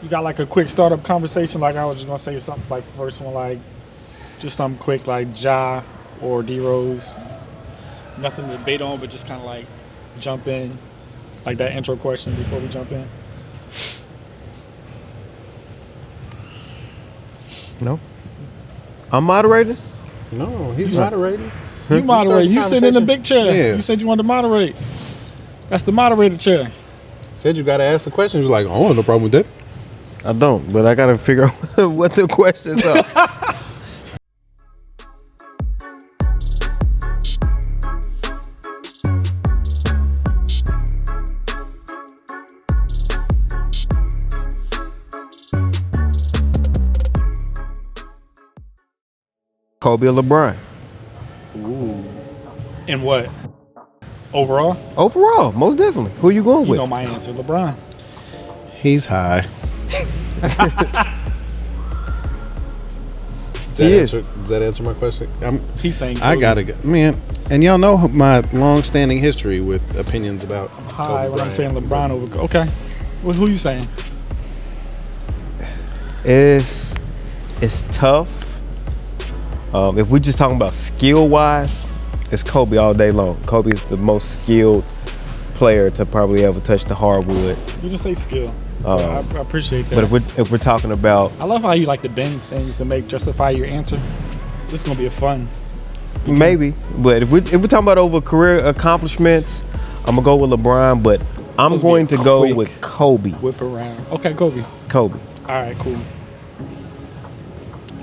You got like a quick startup conversation? Like I was just gonna say something like first one, like just something quick, like Ja or D Rose. Nothing to debate on, but just kind of like jump in, like that intro question before we jump in. No, I'm moderating. No, he's moderating. You moderate. You sit in the conversation. big chair. Yeah. You said you wanted to moderate. That's the moderator chair. Said you got to ask the questions. You're like, I don't have no problem with that. I don't, but I gotta figure out what the questions are. Kobe or LeBron? And what? Overall, Overall, most definitely. Who you going you with? know my answer, LeBron. He's high. He is. Does that answer my question? He's saying I Kobe. gotta go, man. And y'all know my long-standing history with opinions about High Kobe when I'm Bryant. saying LeBron over. Okay. Well, who you saying? It's tough. If we're just talking about skill-wise, it's Kobe all day long. Kobe is the most skilled player to probably ever touch the hardwood. You just say skill. I appreciate that. But if we're talking about I love how you like to bend things to justify your answer. This is gonna be a fun. maybe, but if we're talking about over career accomplishments, I'm gonna go with LeBron. But I'm Supposed to be going to go quick. with Kobe. Whip around. Okay, Kobe. Kobe. All right, cool.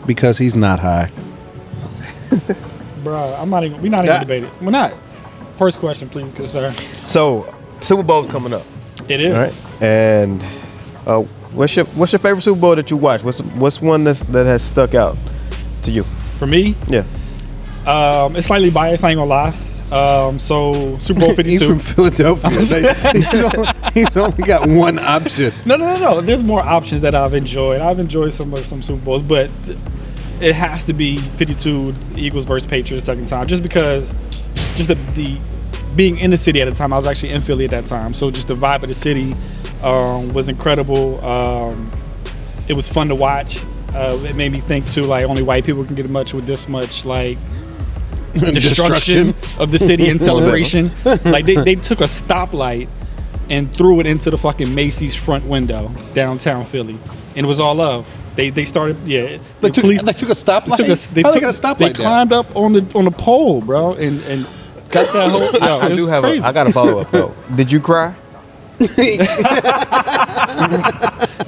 Because he's not high. Bruh, we're not even debating. We're not. First question, please, good sir. So Super Bowl's coming up, It is. all right? And what's your favorite Super Bowl that you watched? What's one that has stuck out to you? For me, Yeah. it's slightly biased, I ain't gonna lie. So Super Bowl 52. He's from Philadelphia. He's only got one option. No. There's more options that I've enjoyed. I've enjoyed some Super Bowls, but it has to be 52 Eagles versus Patriots second time, just because the being in the city at the time. I was actually in Philly at that time, so just the vibe of the city was incredible. It was fun to watch. It made me think too, like only white people can get much with this much like destruction of the city and celebration. Like they took a stoplight and threw it into the fucking Macy's front window downtown Philly, and it was all love. They started, yeah. They the took police- a stoplight? They How they got a stoplight They down? climbed up on the pole, bro, and got that whole. Yo, I it do was have crazy. I got a follow up though. Did you cry?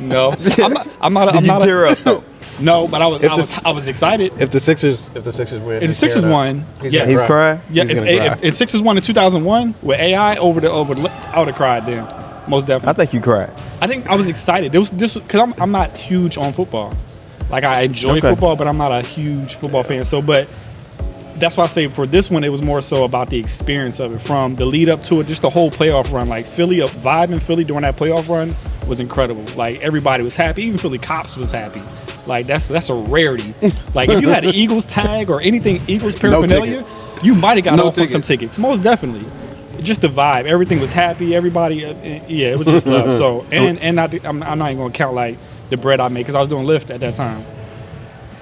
No, I'm not. Did I'm you not tear up though? No, but I If the- was excited. If the Sixers win, If the Sixers won, he's yeah. gonna He's crying? Yeah, He's gonna cry. if Sixers won in 2001 with AI I would have cried then, most I definitely. think you cried. I think I was excited. It was this because I'm not huge on football. Like I enjoy Okay. football, but I'm not a huge football fan. So, but that's why I say for this one, it was more so about the experience of it, from the lead up to it, just the whole playoff run. Like Philly, a vibe in Philly during that playoff run was incredible. Like everybody was happy, even Philly cops was happy. Like that's a rarity. Like if you had an Eagles tag or anything Eagles paraphernalia, tickets. you might have got No off on some tickets. tickets. Most definitely. Just the vibe. Everything was happy. Everybody, yeah, it was just love. So and not I'm not even gonna count like the bread I made because I was doing Lyft at that time.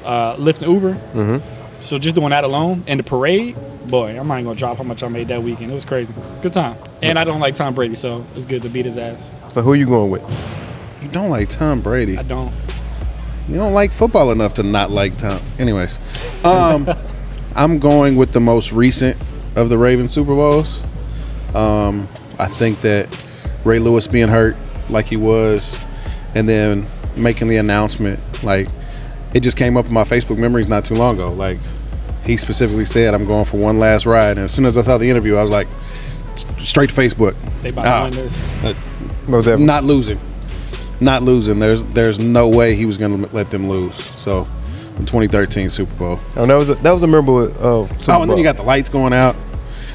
Lyft and Uber. Mm-hmm. So just doing that alone and the parade, boy, I'm not even gonna drop how much I made that weekend. It was crazy. Good time. And I don't like Tom Brady, so it's good to beat his ass. So who you going with? You don't like Tom Brady. I don't. You don't like football enough to not like Tom. Anyways, I'm going with the most recent of the Ravens Super Bowls. I think that Ray Lewis being hurt like he was, and then making the announcement, like it just came up in my Facebook memories not too long ago. Like he specifically said, "I'm going for one last ride." And as soon as I saw the interview, I was like, straight to Facebook. They about to win this. Most definitely. Not losing. There's no way he was going to let them lose. So, the 2013 Super Bowl. Oh, that was a memorable Super Bowl. And then you got the lights going out.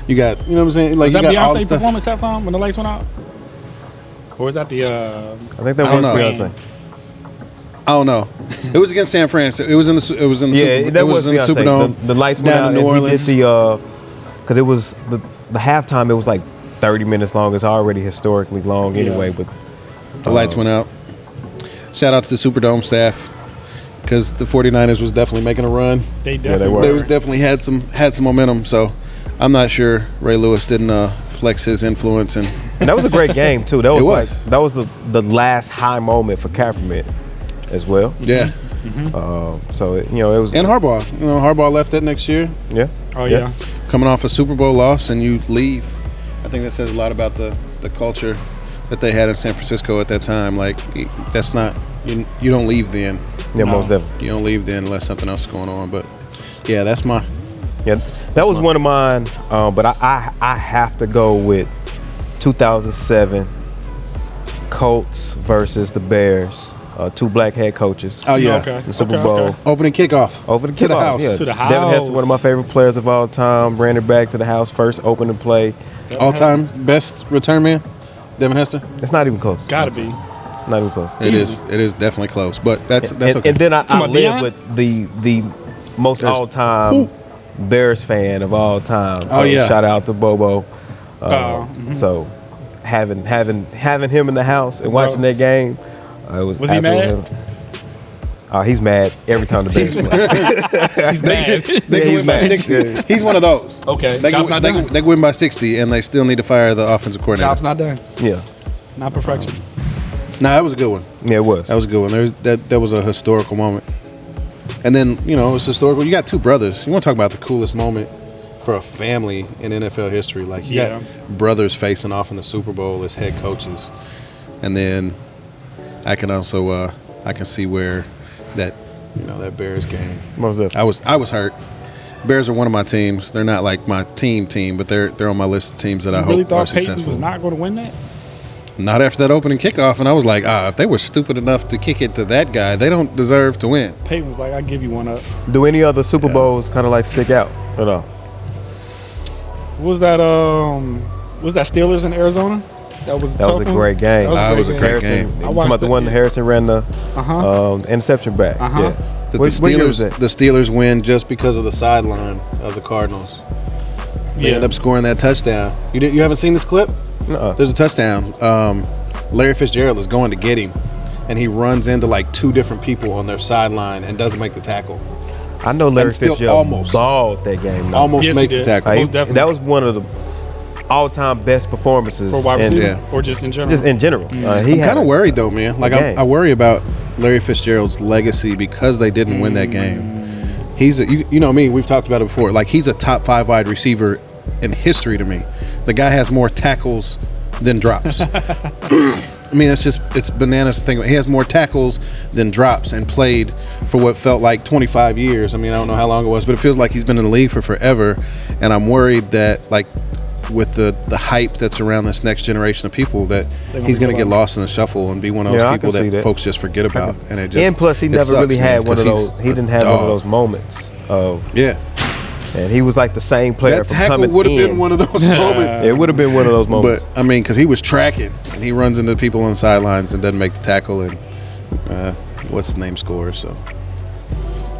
You got, you know what I'm saying? Like Was you that got all the Beyonce stuff. performance halftime when the lights went out? Or was that the I think that I don't was know. Beyonce. I don't know. It was against San Francisco. It was in the Super. Yeah, that it was in the Beyonce. Superdome. The lights went down out in New and Orleans. we did the because it was the halftime. It was like 30 minutes long. It's already historically long anyway. But The lights went out. shout out to the Superdome staff because the 49ers was definitely making a run. They definitely were. They was definitely had some momentum. So I'm not sure Ray Lewis didn't flex his influence and that was a great game too. That was, It was. that was the last high moment for Kaepernick as well. yeah. So it was And Harbaugh. Harbaugh left that next year, yeah. Oh yeah. coming off a Super Bowl loss, and you leave. I think that says a lot about the culture that they had in San Francisco at that time. Like that's not you don't leave then. Yeah, No. most definitely. You don't leave then unless something else is going on. But yeah, that's my. Yeah, that was one of mine. But I have to go with 2007 Colts versus the Bears. Two black head coaches. Oh yeah. Okay. The Super okay, Bowl. okay. Opening kickoff. Over the To the kickoff, house. yeah. To the Devin Hester, house. one of my favorite players of all time, ran it back to the house, first opening play. All time best return man, Devin Hester. It's not even close. Gotta be. Not even close. It is definitely close, but that's and, okay. and then I about live Deion? with the most There's- all-time Who? Bears fan of all time. So Oh, yeah. shout out to Bobo. Mhm. So having him in the house and watching that game, it was Was he absolutely- mad? He's mad every time the Bears win. He's mad. They Yeah, can he's win by mad. 60. Yeah. He's one of those. Okay, They job's can, not they, done. can, they can win by 60, and they still need to fire the offensive coordinator. Job's not done. Yeah, Not perfection. Nah, that was a good one. yeah, it was. That was a good one. That was a historical moment. And then, it's historical. You got two brothers. You want to talk about the coolest moment for a family in NFL history. Like, you Yeah. got brothers facing off in the Super Bowl as head coaches. And then I can also, I can see where that Bears game. Most definitely. I was hurt. Bears are one of my teams. They're not like my team, but they're on my list of teams that I You really hope are thought Peyton successful. was not going to win that? Not after that opening kickoff, and I was like, if they were stupid enough to kick it to that guy, they don't deserve to win. Peyton was like, "I'll give you one up." Do any other Super Bowls kind of like stick out or no? What was that? Was that Steelers in Arizona? That was That was a great game. That was a great Harrison, game. I you talking watched about the it, one yeah. Harrison ran the Uh-huh. interception back. Uh-huh. Yeah. The What year was that? the Steelers win just because of the sideline of the Cardinals. They Yeah. end up scoring that touchdown. You haven't seen this clip? Nuh-uh. There's a touchdown. Larry Fitzgerald is going to get him, and he runs into like two different people on their sideline and doesn't make the tackle. I know Larry And still Fitzgerald almost. balled that game. though. Almost Yes, he makes the did. tackle. Most definitely. That was one of the all-time best performances For wide in- receiver, Yeah. or just in general. just in general. He I'm had kind a- of worried though, man. Like game. I worry about Larry Fitzgerald's legacy because they didn't win that game. He's you know me. We've talked about it before. Like he's a top 5 wide receiver in history to me. The guy has more tackles than drops. I mean, it's bananas to think about. He has more tackles than drops and played for what felt like 25 years. I mean, I don't know how long it was, but it feels like he's been in the league for forever. And I'm worried that, like, with the hype that's around this next generation of people, that gonna he's going to forget get about lost in the shuffle and be one of those Yeah, I people can see that that. folks just forget about. And it just and plus, he it never sucks, really man, had one 'cause of he's those. He a didn't have one of dog. those moments of, Yeah, and he was like the same player that from tackle coming would have in. been one of those moments. It would have been one of those But moments. I mean, because he was tracking and he runs into people on the sidelines and doesn't make the tackle, and what's his name scores. So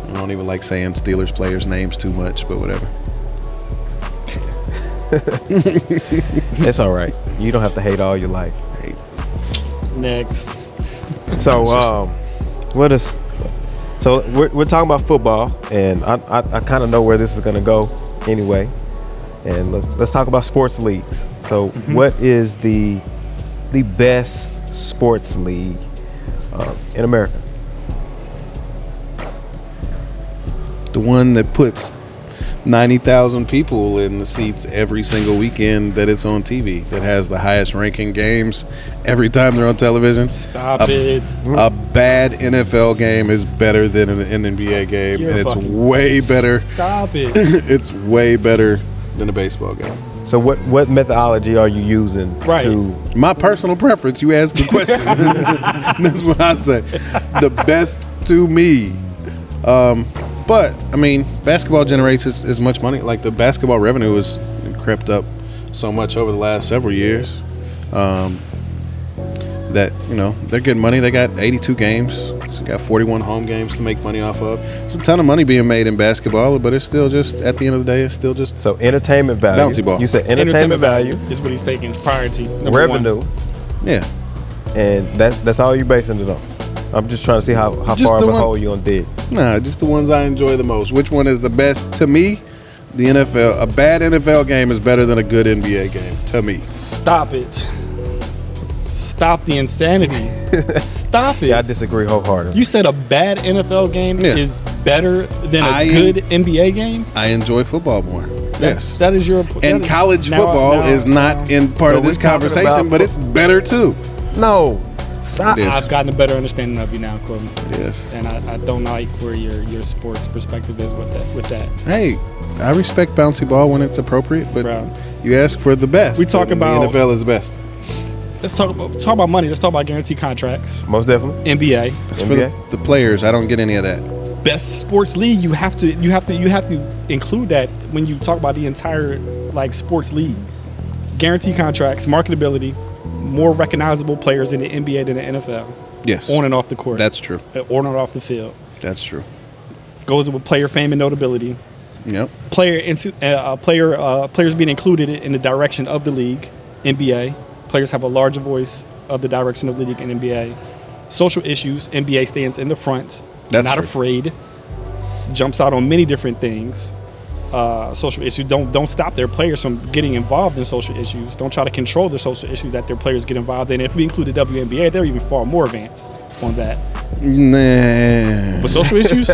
I don't even like saying Steelers players' names too much, but whatever. It's all right. You don't have to hate all your life. Hey, Next. So, It's just- what is? So we're talking about football, and I kind of know where this is going to go anyway. And let's talk about sports leagues. So, what is the best sports league in America? the one that puts 90,000 people in the seats every single weekend that it's on TV, that has the highest ranking games every time they're on television. Stop it. A bad NFL game is better than an NBA game, You're and it's fucking- way better. Stop it. It's way better than a baseball game. So, what methodology are you using Right. to? My personal preference, you asked the question. That's what I say. The best to me. But, I mean, basketball generates as much money. Like, the basketball revenue has crept up so much over the last several years that, they're getting money. They got 82 games. So got 41 home games to make money off of. There's a ton of money being made in basketball, but it's still just, at the end of the day, it's still just So, entertainment value. Bouncy ball. You said entertainment value, is what he's taking priority. Number revenue, yeah. and that's all you're basing it on. I'm just trying to see how Just far of the a one- hole you gonna dig. Nah, just the ones I enjoy the most. Which one is the best to me? The NFL. A bad NFL game is better than a good NBA game to me. Stop it. Stop the insanity. Stop it. Yeah, I disagree wholeheartedly. You said a bad NFL game Yeah. is better than a I- good NBA game? I enjoy football more. Yes. That is your. And that is- college now- football now- is not in part But of this we're talking conversation, about- but it's better too. No, stop. It is. I've gotten a better understanding of you now, Corbin. Yes. And I don't like where your sports perspective is with that. Hey, I respect bouncy ball when it's appropriate, but Bro. you ask for the best. We talk and about- the NFL is the best. Let's talk about money. Let's talk about guaranteed contracts. Most definitely. NBA, It's for the players. I don't get any of that. best sports league. You have to include that when you talk about the entire like sports league. Guaranteed contracts, marketability, more recognizable players in the NBA than the NFL, Yes. on and off the court, That's true. on and off the field. That's true. Goes with player fame and notability. Yep. Players being included in the direction of the league. NBA players have a larger voice of the direction of the league in NBA. Social issues, NBA stands in the front, That's not true. afraid. Jumps out on many different things. Social issues don't stop their players from getting involved in social issues. Don't try to control the social issues that their players get involved in. If we include the WNBA, they're even far more advanced on that. Nah. With social issues,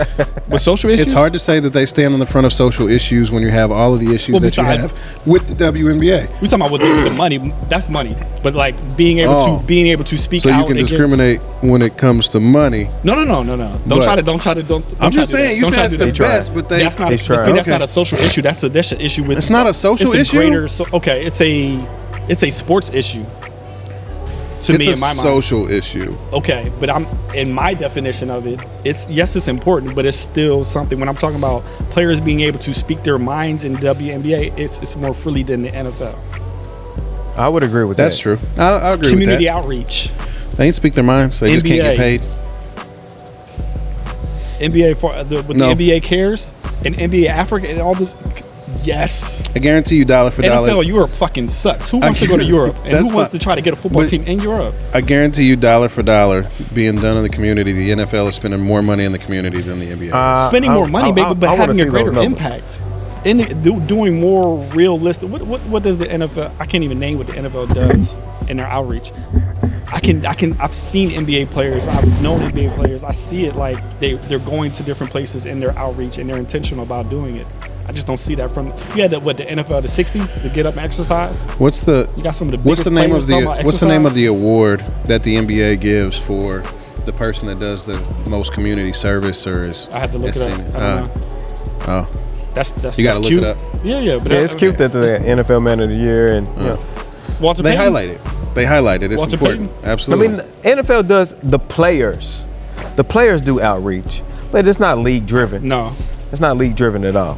It's hard to say that they stand on the front of social issues when you have all of the issues Well, that you besides- have with the WNBA. We talking about with the money. That's money. But like being able to speak So you out can against, discriminate when it comes to money. No. Don't But- try to. I'm just saying, you said it's the trying. best, but they. That's not. He's trying. That's Okay. not a social issue. That's an issue with. It's not a social it's issue? A greater, okay, it's a sports issue. To It's me, a in my mind. social issue. Okay, but I'm in my definition of it. It's important, but it's still something. When I'm talking about players being able to speak their minds in WNBA, it's more freely than the NFL. I would agree with That's that. true. I agree Community with that. outreach. They ain't speak their minds. They just can't get NBA. paid. NBA with No. the NBA cares and NBA Africa and all this. Yes. I guarantee you, dollar for dollar. NFL Europe fucking sucks. Who wants to go to Europe? And That's who wants fine. to try to get a football But- team in Europe? I guarantee you, dollar for dollar, being done in the community, the NFL is spending more money in the community than the NBA. Spending more money, maybe, but wanna having see a those greater numbers. impact. Doing more realistic. What does the NFL? I can't even name what the NFL does in their outreach. I've seen NBA players. I've known NBA players. I see it like they're going to different places in their outreach and they're intentional about doing it. I just don't see that from. You had the NFL the 60 to get up and exercise. What's the You got some of the what's biggest the name players of the talking about what's the name of exercise. the award that the NBA gives for the person that does the most community service or is? I have to look is it up. seen I don't know. Oh, That's you that's gotta look cute. it up. Yeah, but Yeah, it's cute that the NFL Man of the Year and you know, Walter They Payton. highlight it. They highlight it. It's Walter important. Payton? I Absolutely. mean, NFL does the players. The players do outreach, but it's not league driven. No, It's not league driven at all.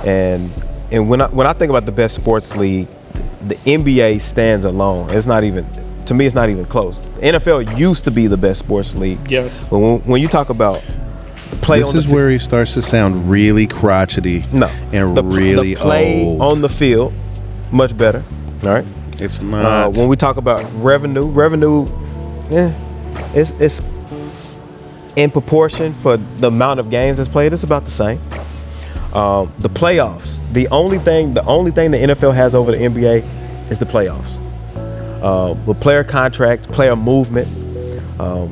And when I think about the best sports league, the NBA stands alone. It's not even, to me, it's not even close. The NFL used to be the best sports league. yes. But when you talk about the play this on the is where he starts to sound really crotchety. no, and the, really the play old. on the field, much better. All right. It's not. When we talk about revenue, it's in proportion for the amount of games that's played. It's about the same. The playoffs. The only thing the NFL has over the NBA is the playoffs. With player contracts, player movement.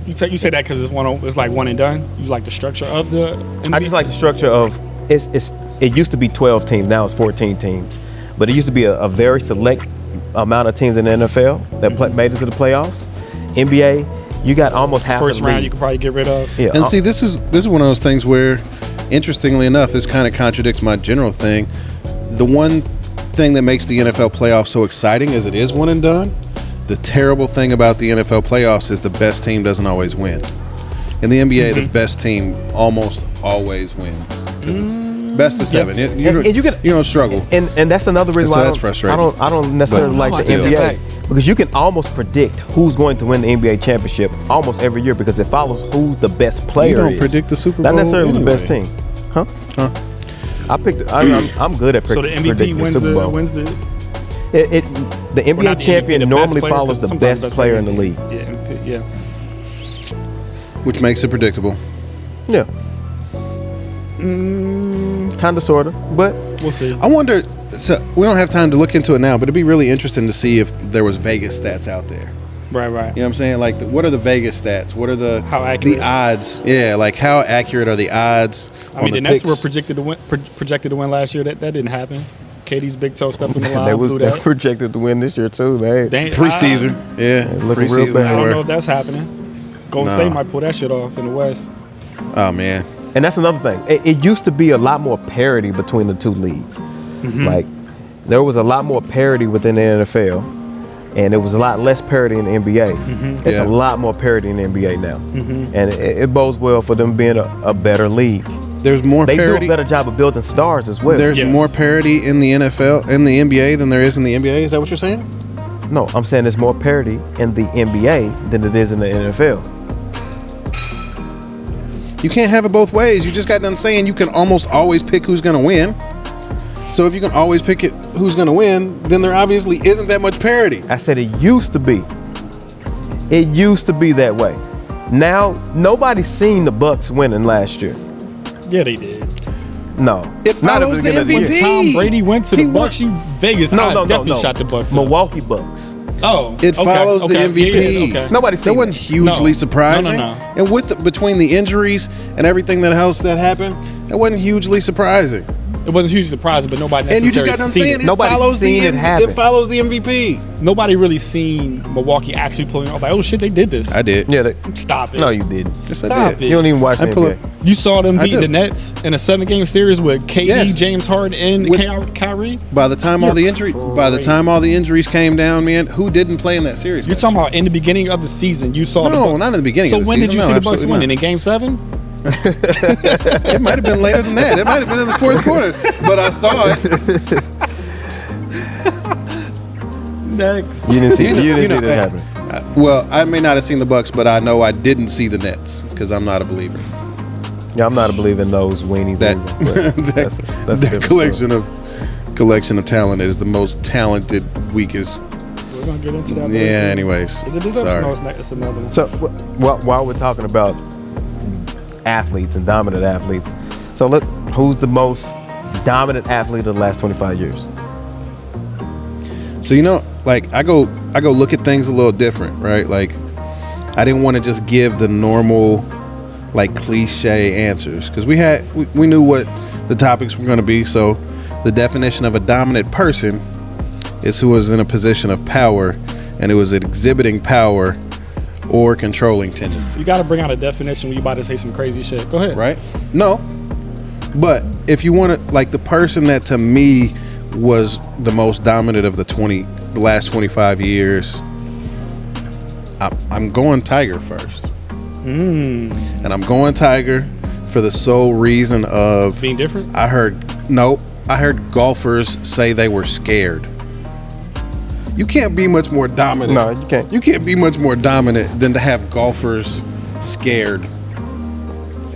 You say that because it's like one and done. You like the structure of the NBA? I just like the structure of it used to be 12 teams, now it's 14 teams. But it used to be a very select amount of teams in the NFL that made it to the playoffs. NBA, you got almost half first of the round league. you could probably get rid of. Yeah, And see, this is one of those things where, interestingly enough, this kind of contradicts my general thing. The one thing that makes the NFL playoffs so exciting is it is one and done. The terrible thing about the NFL playoffs is the best team doesn't always win. In the NBA, the best team almost always wins. 'Cause it's best of seven. And you don't struggle. and that's another reason So why that's frustrating. I don't necessarily But like the still. NBA because you can almost predict who's going to win the NBA championship almost every year because it follows who the best player You don't is. predict the Super Not Bowl necessarily the best anyway. team, huh? I'm good at So the predicting MVP wins Super Bowl. the The NBA not the champion MVP, the best normally player, follows 'cause the sometimes best player in the league. Yeah, MVP, yeah. which makes it predictable. Yeah. Kind of, sort of, but We'll see. I wonder. So we don't have time to look into it now, but it'd be really interesting to see if there was Vegas stats out there. Right. You know what I'm saying? Like, what are the Vegas stats? What are How accurate? the odds? Yeah, like how accurate are the odds? I mean, the Nets picks? were projected to win last year. That didn't happen. KD's big toe stepped on the line. they blew were that. projected to win this year too. Preseason. Yeah, looking real preseason. bad. I they don't were. know if that's happening. Golden Nah. State might pull that shit off in the West. Oh man. And that's another thing. It used to be a lot more parity between the two leagues. Like, there was a lot more parity within the NFL, and it was a lot less parity in the NBA. It's Yeah. a lot more parity in the NBA now. And it bodes well for them being a better league. There's more They parity. do a better job of building stars as well. There's Yes. more parity in the NFL, in the NBA than there is in the NBA. Is that what you're saying? No, I'm saying there's more parity in the NBA than it is in the NFL. You can't have it both ways. You just got done saying you can almost always pick who's going to win. So if you can always pick who's going to win, then there obviously isn't that much parity. I said it used to be. It used to be that way. Now, nobody's seen the Bucks winning last year. Yeah, they did. No. It Not at follows the beginning of When MVP. year. Tom Brady went to He the Bucks, Vegas No, odds no, no, definitely no. shot the Bucks up. Milwaukee Bucks. Oh, It follows the MVP. Yeah, okay. Nobody's That seen wasn't it. hugely No. surprising. No. And between the injuries and everything else that happened, that wasn't hugely surprising. It wasn't hugely surprising, but nobody And you necessarily just got done seen saying it. it Nobody's follows the seen it happen. it follows the MVP. Nobody really seen Milwaukee actually pulling off. Like, oh shit, they did this. I did. Yeah, Stop it. no, you didn't. Yes, I Stop did. it. You don't even watch I the pull NBA. up. You saw them I beat do. the Nets in a 7-game series with KD, Yes. James Harden, and With- Kyrie. By the time all the injuries came down, man, who didn't play in that series? You're talking about in the begining of the season. You saw the No, Bucks. not in the beginning So of the when did season. you No, see the Bucks absolutely winning? not. In Game 7? It might have been later than that. It might have been in the fourth quarter, but I saw it. Next. You didn't see, You know- you didn't you see know, that hey, happen. Well, I may not have seen the Bucks, but I know I didn't see the Nets because I'm not a believer. Yeah, I'm not a believer in those weenies. That either, but that's a that different collection of talent is the most talented, weakest. We're going to get into that. Yeah. very soon. Anyways, Is it this sorry. episode? No, it's another one. So while we're talking about athletes and dominant athletes, so who's the most dominant athlete of the last 25 years? So like I go look at things a little different, right? Like I didn't want to just give the normal, like cliche answers because we knew what the topics were going to be. So the definition of a dominant person is who is in a position of power and who is exhibiting power or controlling tendencies. You got to bring out a definition when you about to say some crazy shit. Go ahead. Right? No. But if you want to, like the person that to me was the most dominant of the last 25 years, I'm going Tiger first. And I'm going Tiger for the sole reason of Being different? I heard golfers say they were scared. You can't be much more dominant. No, you can't. You can't be much more dominant than to have golfers scared.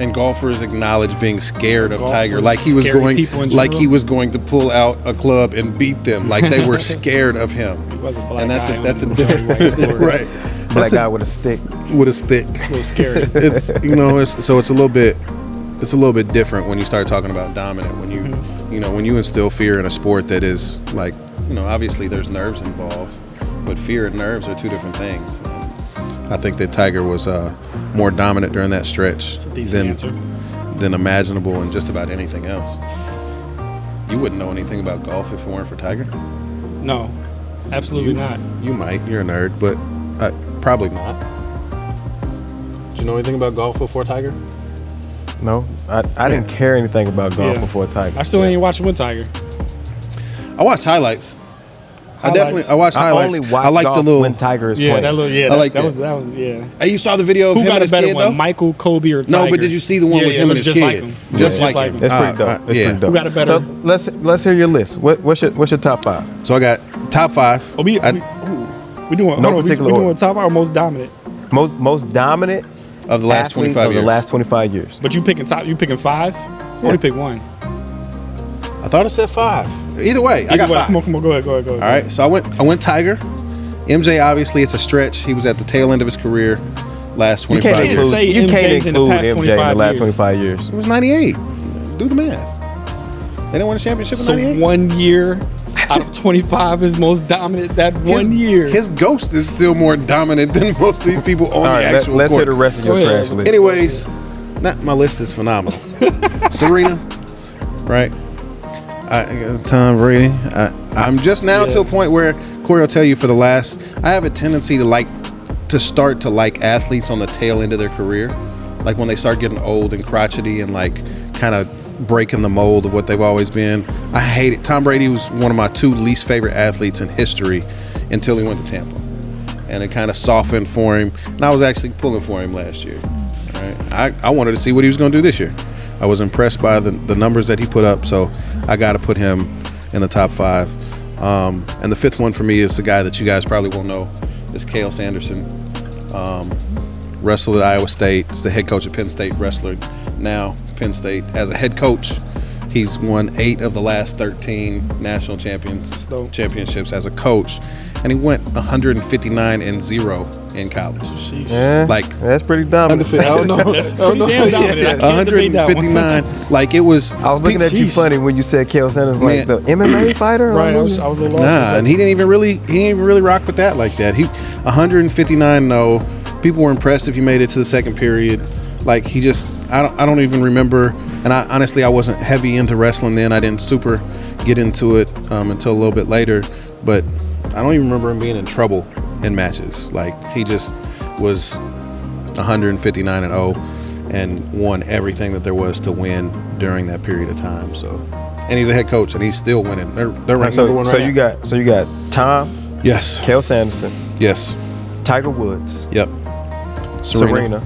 And golfers acknowledge being scared of Golfers, Tiger, like he was scary people in going to pull out a club and beat them, like they were scared of him. He was a black And guy that's a on different white sport. right. Black That's guy with a stick. with a stick. A little scary. It's it's a little bit different when you start talking about dominant. When when you instill fear in a sport that is like obviously there's nerves involved, but fear and nerves are two different things. And I think that Tiger was more dominant during that stretch That's a decent answer. than imaginable in just about anything else. You wouldn't know anything about golf if it weren't for Tiger. No, absolutely not. You might. You're a nerd, but probably not. Did you know anything about golf before Tiger? No, I didn't care anything about golf Yeah. before Tiger. I still ain't watching with Tiger. I watched highlights. Highlights. I watched I highlights. only watch I like golf the little. when Tiger is Yeah, playing. that little. Yeah, I that, like that was that. that was yeah. Hey, you saw the video of Who him got and a his better kid one, though? Michael, Kobe, or Tiger? No, but did you see the one with Yeah, him it and was his just kid? like him. Just Just like like him. It's pretty dope. It's yeah. pretty dope. Who got a better- So let's hear your list. What's your top five? So I got top five. Oh, we doing No particular we doing order. top five or most dominant? Most dominant Of the last athlete 25 of years. the last 25 years. But you picking top? You picking five? Only pick one. I thought it said five. Either way, I got Either way, five. Come on, go ahead. All right, so I went Tiger. MJ, obviously, it's a stretch. He was at the tail end of his career. last You 25 can't years. include- say include, you can't MJ's in the include past MJ in 25 the last years. 25 years. It was 98. Do the math. They didn't win a championship in So 98. 1 year out of 25 is most dominant that one year. His ghost is still more dominant than most of these people on All the right, actual let's court. hear the rest of your Go ahead. trash list. Anyways, my list is phenomenal. Serena, right? Tom Brady. I'm just now to a point where Corey will tell you for the last. I have a tendency to start to like athletes on the tail end of their career, like when they start getting old and crotchety and like kind of breaking the mold of what they've always been. I hate it. Tom Brady was one of my 2 least favorite athletes in history until he went to Tampa, and it kind of softened for him. And I was actually pulling for him last year. Right? I wanted to see what he was going to do this year. I was impressed by the numbers that he put up, so I got to put him in the top 5. And the 5th one for me is the guy that you guys probably won't know, is Cael Sanderson. Wrestled at Iowa State. Is the head coach at Penn State. Wrestler now Penn State. As a head coach, he's won 8 of the last 13 national championships as a coach, and he went 159-0 in college. Yeah, Like, that's pretty dominant. I don't know. Pretty damn dominant. I can't debate that one. 159. Like, it was. I was looking at you Sheesh. funny when you said Cael Sanders, like Man. the MMA fighter. Right, I was a little off. And he didn't even really rock with that like that. He 159-0. People were impressed if he made it to the second period. Like, he just, I don't even remember. And I honestly, I wasn't heavy into wrestling then. I didn't super get into it until a little bit later. But I don't even remember him being in trouble in matches. Like, he just was 159-0 and won everything that there was to win during that period of time. So, and he's a head coach, and he's still winning. They're ranked number 1 right so now. you got Tom, Yes. Cael Sanderson, Yes. Tiger Woods, Yep. Serena.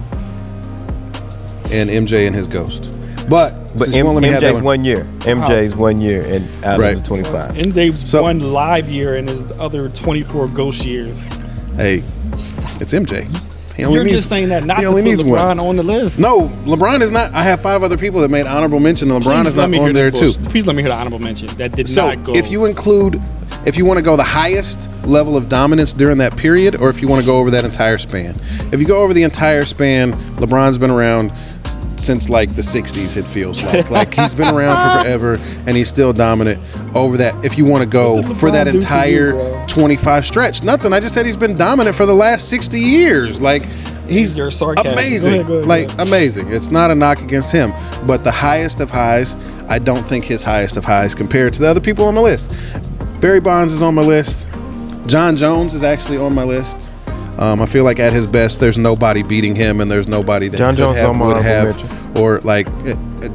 And MJ and his ghost. But since you won't let me have that MJ's one. 1 year. MJ's 1 year and out Right. of the 25. MJ's So- one live year in his other 24 ghost years. Hey, it's MJ. He only You're needs, just saying that not he to only put needs LeBron one. on the list. No, LeBron is not. I have 5 other people that made honorable mention. And LeBron Please is let not me on hear there this too. bullshit. Please let me hear the honorable mention. That did So not go. if you want to go the highest level of dominance during that period, or if you want to go over that entire span. If you go over the entire span, LeBron's been around since like the 60s, it feels like. Like, he's been around for forever, and he's still dominant over that. If you want to go What did for that LeBron do to entire you, bro? 25 stretch, nothing. I just said he's been dominant for the last 60 years. Like, he's You're sarcastic. amazing. Go ahead, like, go ahead. amazing. It's not a knock against him, but the highest of highs, I don't think his highest of highs compared to the other people on my list. Barry Bonds is on my list. John Jones is actually on my list. I feel like at his best, there's nobody beating him, and there's nobody that John could Jones have, on my would honorable have, mention. or like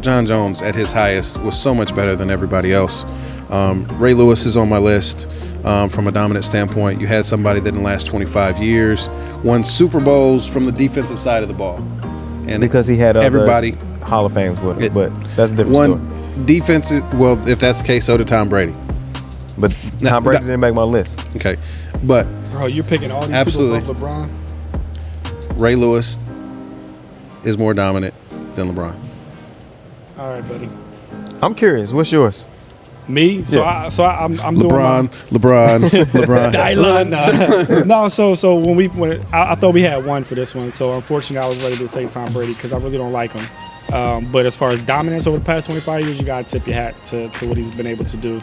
John Jones at his highest was so much better than everybody else. Ray Lewis is on my list from a dominant standpoint. You had somebody that in the last 25 years won Super Bowls from the defensive side of the ball, and Because he had other everybody Hall of Fames with him, It- but that's a different story. one defensive. Well, if that's the case, so did Tom Brady. But No, Tom Brady no. didn't make my list. Okay, but Bro, you're picking all these Absolutely. people above LeBron. Ray Lewis is more dominant than LeBron. All right, buddy. I'm curious. What's yours? Me? So Yeah. I'm doing my, LeBron. Dylan. No, so when I thought we had one for this one. So unfortunately, I was ready to say Tom Brady because I really don't like him. But as far as dominance over the past 25 years, you gotta tip your hat to what he's been able to do.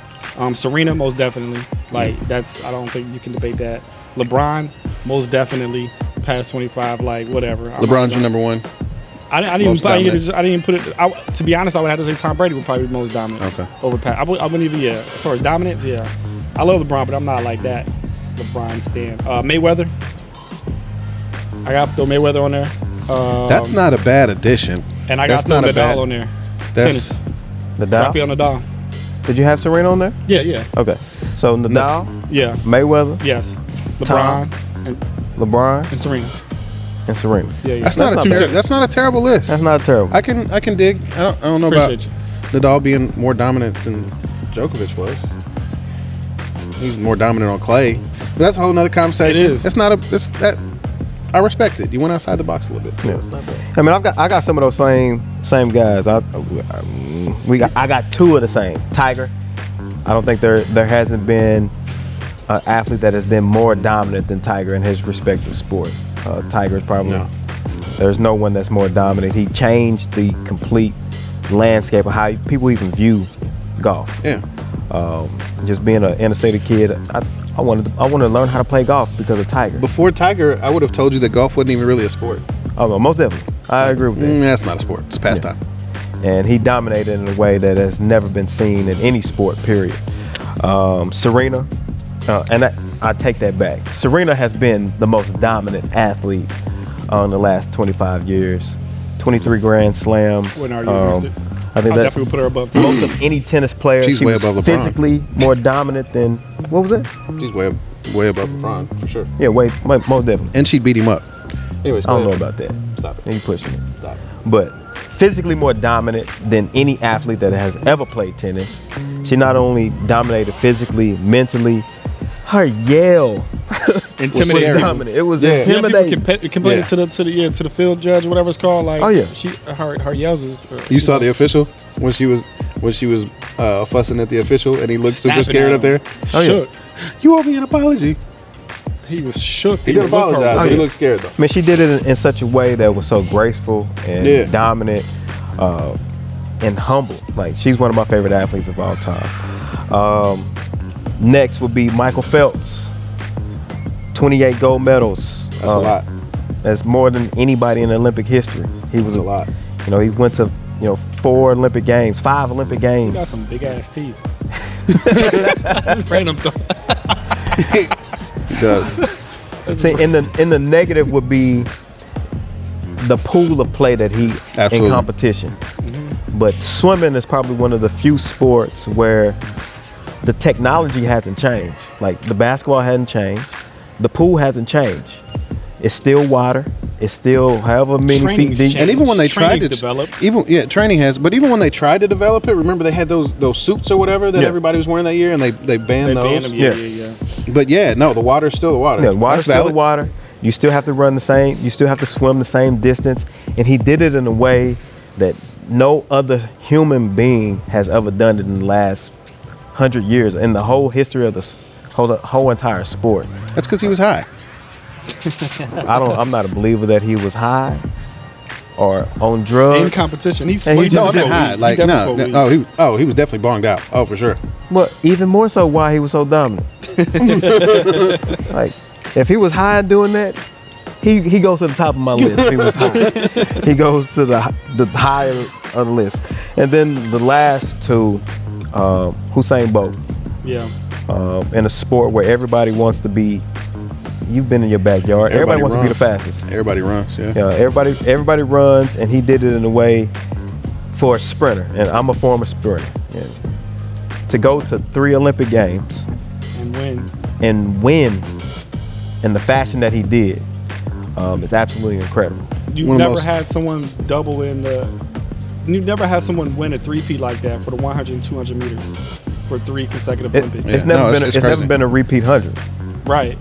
Serena, most definitely. Like, that's, I don't think you can debate that. LeBron, most definitely. Past 25, like, whatever. LeBron's your number one. I didn't most dominant. I didn't even put it. To be honest, I would have to say Tom Brady would probably be most dominant. Okay. Over Pat, I wouldn't even. Yeah. As far as dominance, yeah. I love LeBron, but I'm not like that. LeBron stand. Mayweather. I got to throw Mayweather on there. That's not a bad addition. And I got that's to throw not a Nadal bad- on there. That's Tennis. Nadal. Rafael Nadal. Did you have Serena on there? Yeah. Okay. So Nadal, Yeah. Mayweather, Yes. Tom. LeBron and LeBron, Serena. and Serena. Yeah. that's That's not a terrible list. That's not terrible. I can dig. I don't know Appreciate about Nadal being more dominant than Djokovic was. He's more dominant on clay. But that's a whole nother conversation. It is. It's not a. It's that. I respect it. You went outside the box a little bit. Yeah. It's not bad. I mean, I got some of those same guys. I got 2 of the same. Tiger. I don't think there hasn't been an athlete that has been more dominant than Tiger in his respective sport. Tiger is probably No. There's no one that's more dominant. He changed the complete landscape of how people even view golf. Yeah. Just being an inner city kid, I wanted to learn how to play golf because of Tiger. Before Tiger, I would have told you that golf wasn't even really a sport. Oh, most definitely. I agree with that. That's not a sport. It's a pastime. And he dominated in a way that has never been seen in any sport, period. Serena, and I take that back. Serena has been the most dominant athlete in the last 25 years. 23 Grand Slams. Wouldn't argue against it. I think I'll that's definitely put her above most of any tennis player. She's She way was above LeBron. physically more dominant than, what was it? She's way above LeBron, for sure. Yeah, most definitely. And she beat him up. Anyways, I don't go know ahead. about that. Stop it. He pushing it. Stop it. But physically more dominant than any athlete that has ever played tennis. She not only dominated physically, mentally, her yell was Intimidating. dominant. It was Yeah. intimidating. People complain Yeah. to the field judge, whatever it's called. Like, Oh, yeah. her yells is. You saw the official when she was fussing at the official and he looked super Snapping scared at up there. him. Oh, yeah. Shook. You owe me an apology. He was shook. He didn't apologize, but he yeah. looked scared though. I mean, she did it in such a way that was so graceful and Yeah. dominant and humble. Like, she's one of my favorite athletes of all time. Next would be Michael Phelps. 28 gold medals. That's a lot. That's more than anybody in Olympic history. He was That's a lot. You know, he went to 4 Olympic Games, 5 Olympic He Games. got some big ass teeth. Random thought. He does. See, in the negative would be the pool of play that he Absolutely. in competition. But swimming is probably one of the few sports where the technology hasn't changed. Like, the basketball hasn't changed, the pool hasn't changed. It's still water. It's still however many feet Training's deep. changed. And even when they tried to Training's developed. training has. But even when they tried to develop it, remember they had those suits or whatever that Yeah. everybody was wearing that year, and they banned They those. banned him. Yeah. Yeah. But yeah, no, the water's still the water. Yeah, water's That's still valid. water. You still have to run the same. You still have to swim the same distance. And he did it in a way that no other human being has ever done it in the last 100 years in the whole history of the whole entire sport. That's because he was high. I'm not a believer that he was high or on drugs. In competition, he's And he No, I just meant high. Like he was definitely bonged out. Oh, for sure. But even more so why he was so dominant. Like, if he was high doing that, he goes to the top of my list. If he was high. He goes to the higher of the list. And then the last two, Usain Bolt. Yeah. In a sport where everybody wants to be, you've been in your backyard. Everybody wants to be the fastest. Everybody runs. Yeah. Everybody runs, and he did it in a way for a sprinter. And I'm a former sprinter. And to go to 3 Olympic Games And win. in the fashion that he did is absolutely incredible. You One of the never most- had someone double in the. You never had someone win a 3-peat like that for the 100 and 200 meters for 3 consecutive Olympics. It's Yeah. never No, been. it's It's never crazy. been a repeat 100. Right.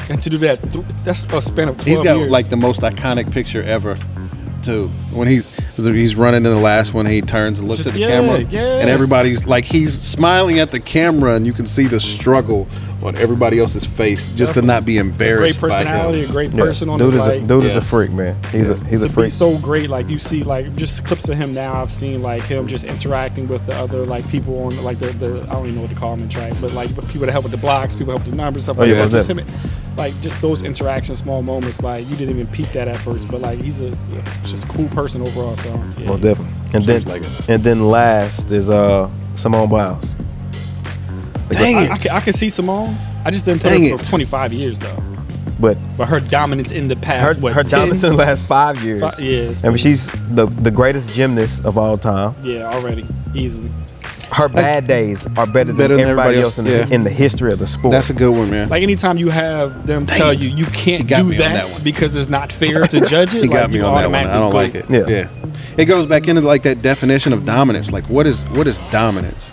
And to do that, that's a span of 12 He's got years. like the most iconic picture ever, too. When he's running in the last one, he turns and looks Just- at the yeah, camera, yeah. and everybody's like he's smiling at the camera, and you can see the struggle on everybody else's face just to not be great embarrassed by personality, him. a great Yeah. person on Dude the is bike. a Yeah. freak, man. He's a to be freak. so great, like you see, like just clips of him now. I've seen like him just interacting with the other like people on like the I don't even know what to call them in track, but like the people that help with the blocks, people help with the numbers, stuff like yeah, that. Just that's him, like just those interactions, small moments. Like you didn't even peep that at first, but like he's just a cool person overall. So yeah. Well, definitely. And Seems then like it. and then last is Simone Biles. Dang I it! can see Simone. I just didn't put Dang her it. for 25 years though. But But her dominance in the past, her 10 dominance in the last 5 years. years. I mean, she's the greatest gymnast of all time. Yeah, already easily. Her bad days are better than everybody else in the history of the sport. That's a good one, man. Like anytime you have them Dang tell it. you can't He got do me on that, that one. because it's not fair to judge it. He got like, me you on that one. I don't like it. automatically Yeah. It goes back into like that definition of dominance. Like what is dominance?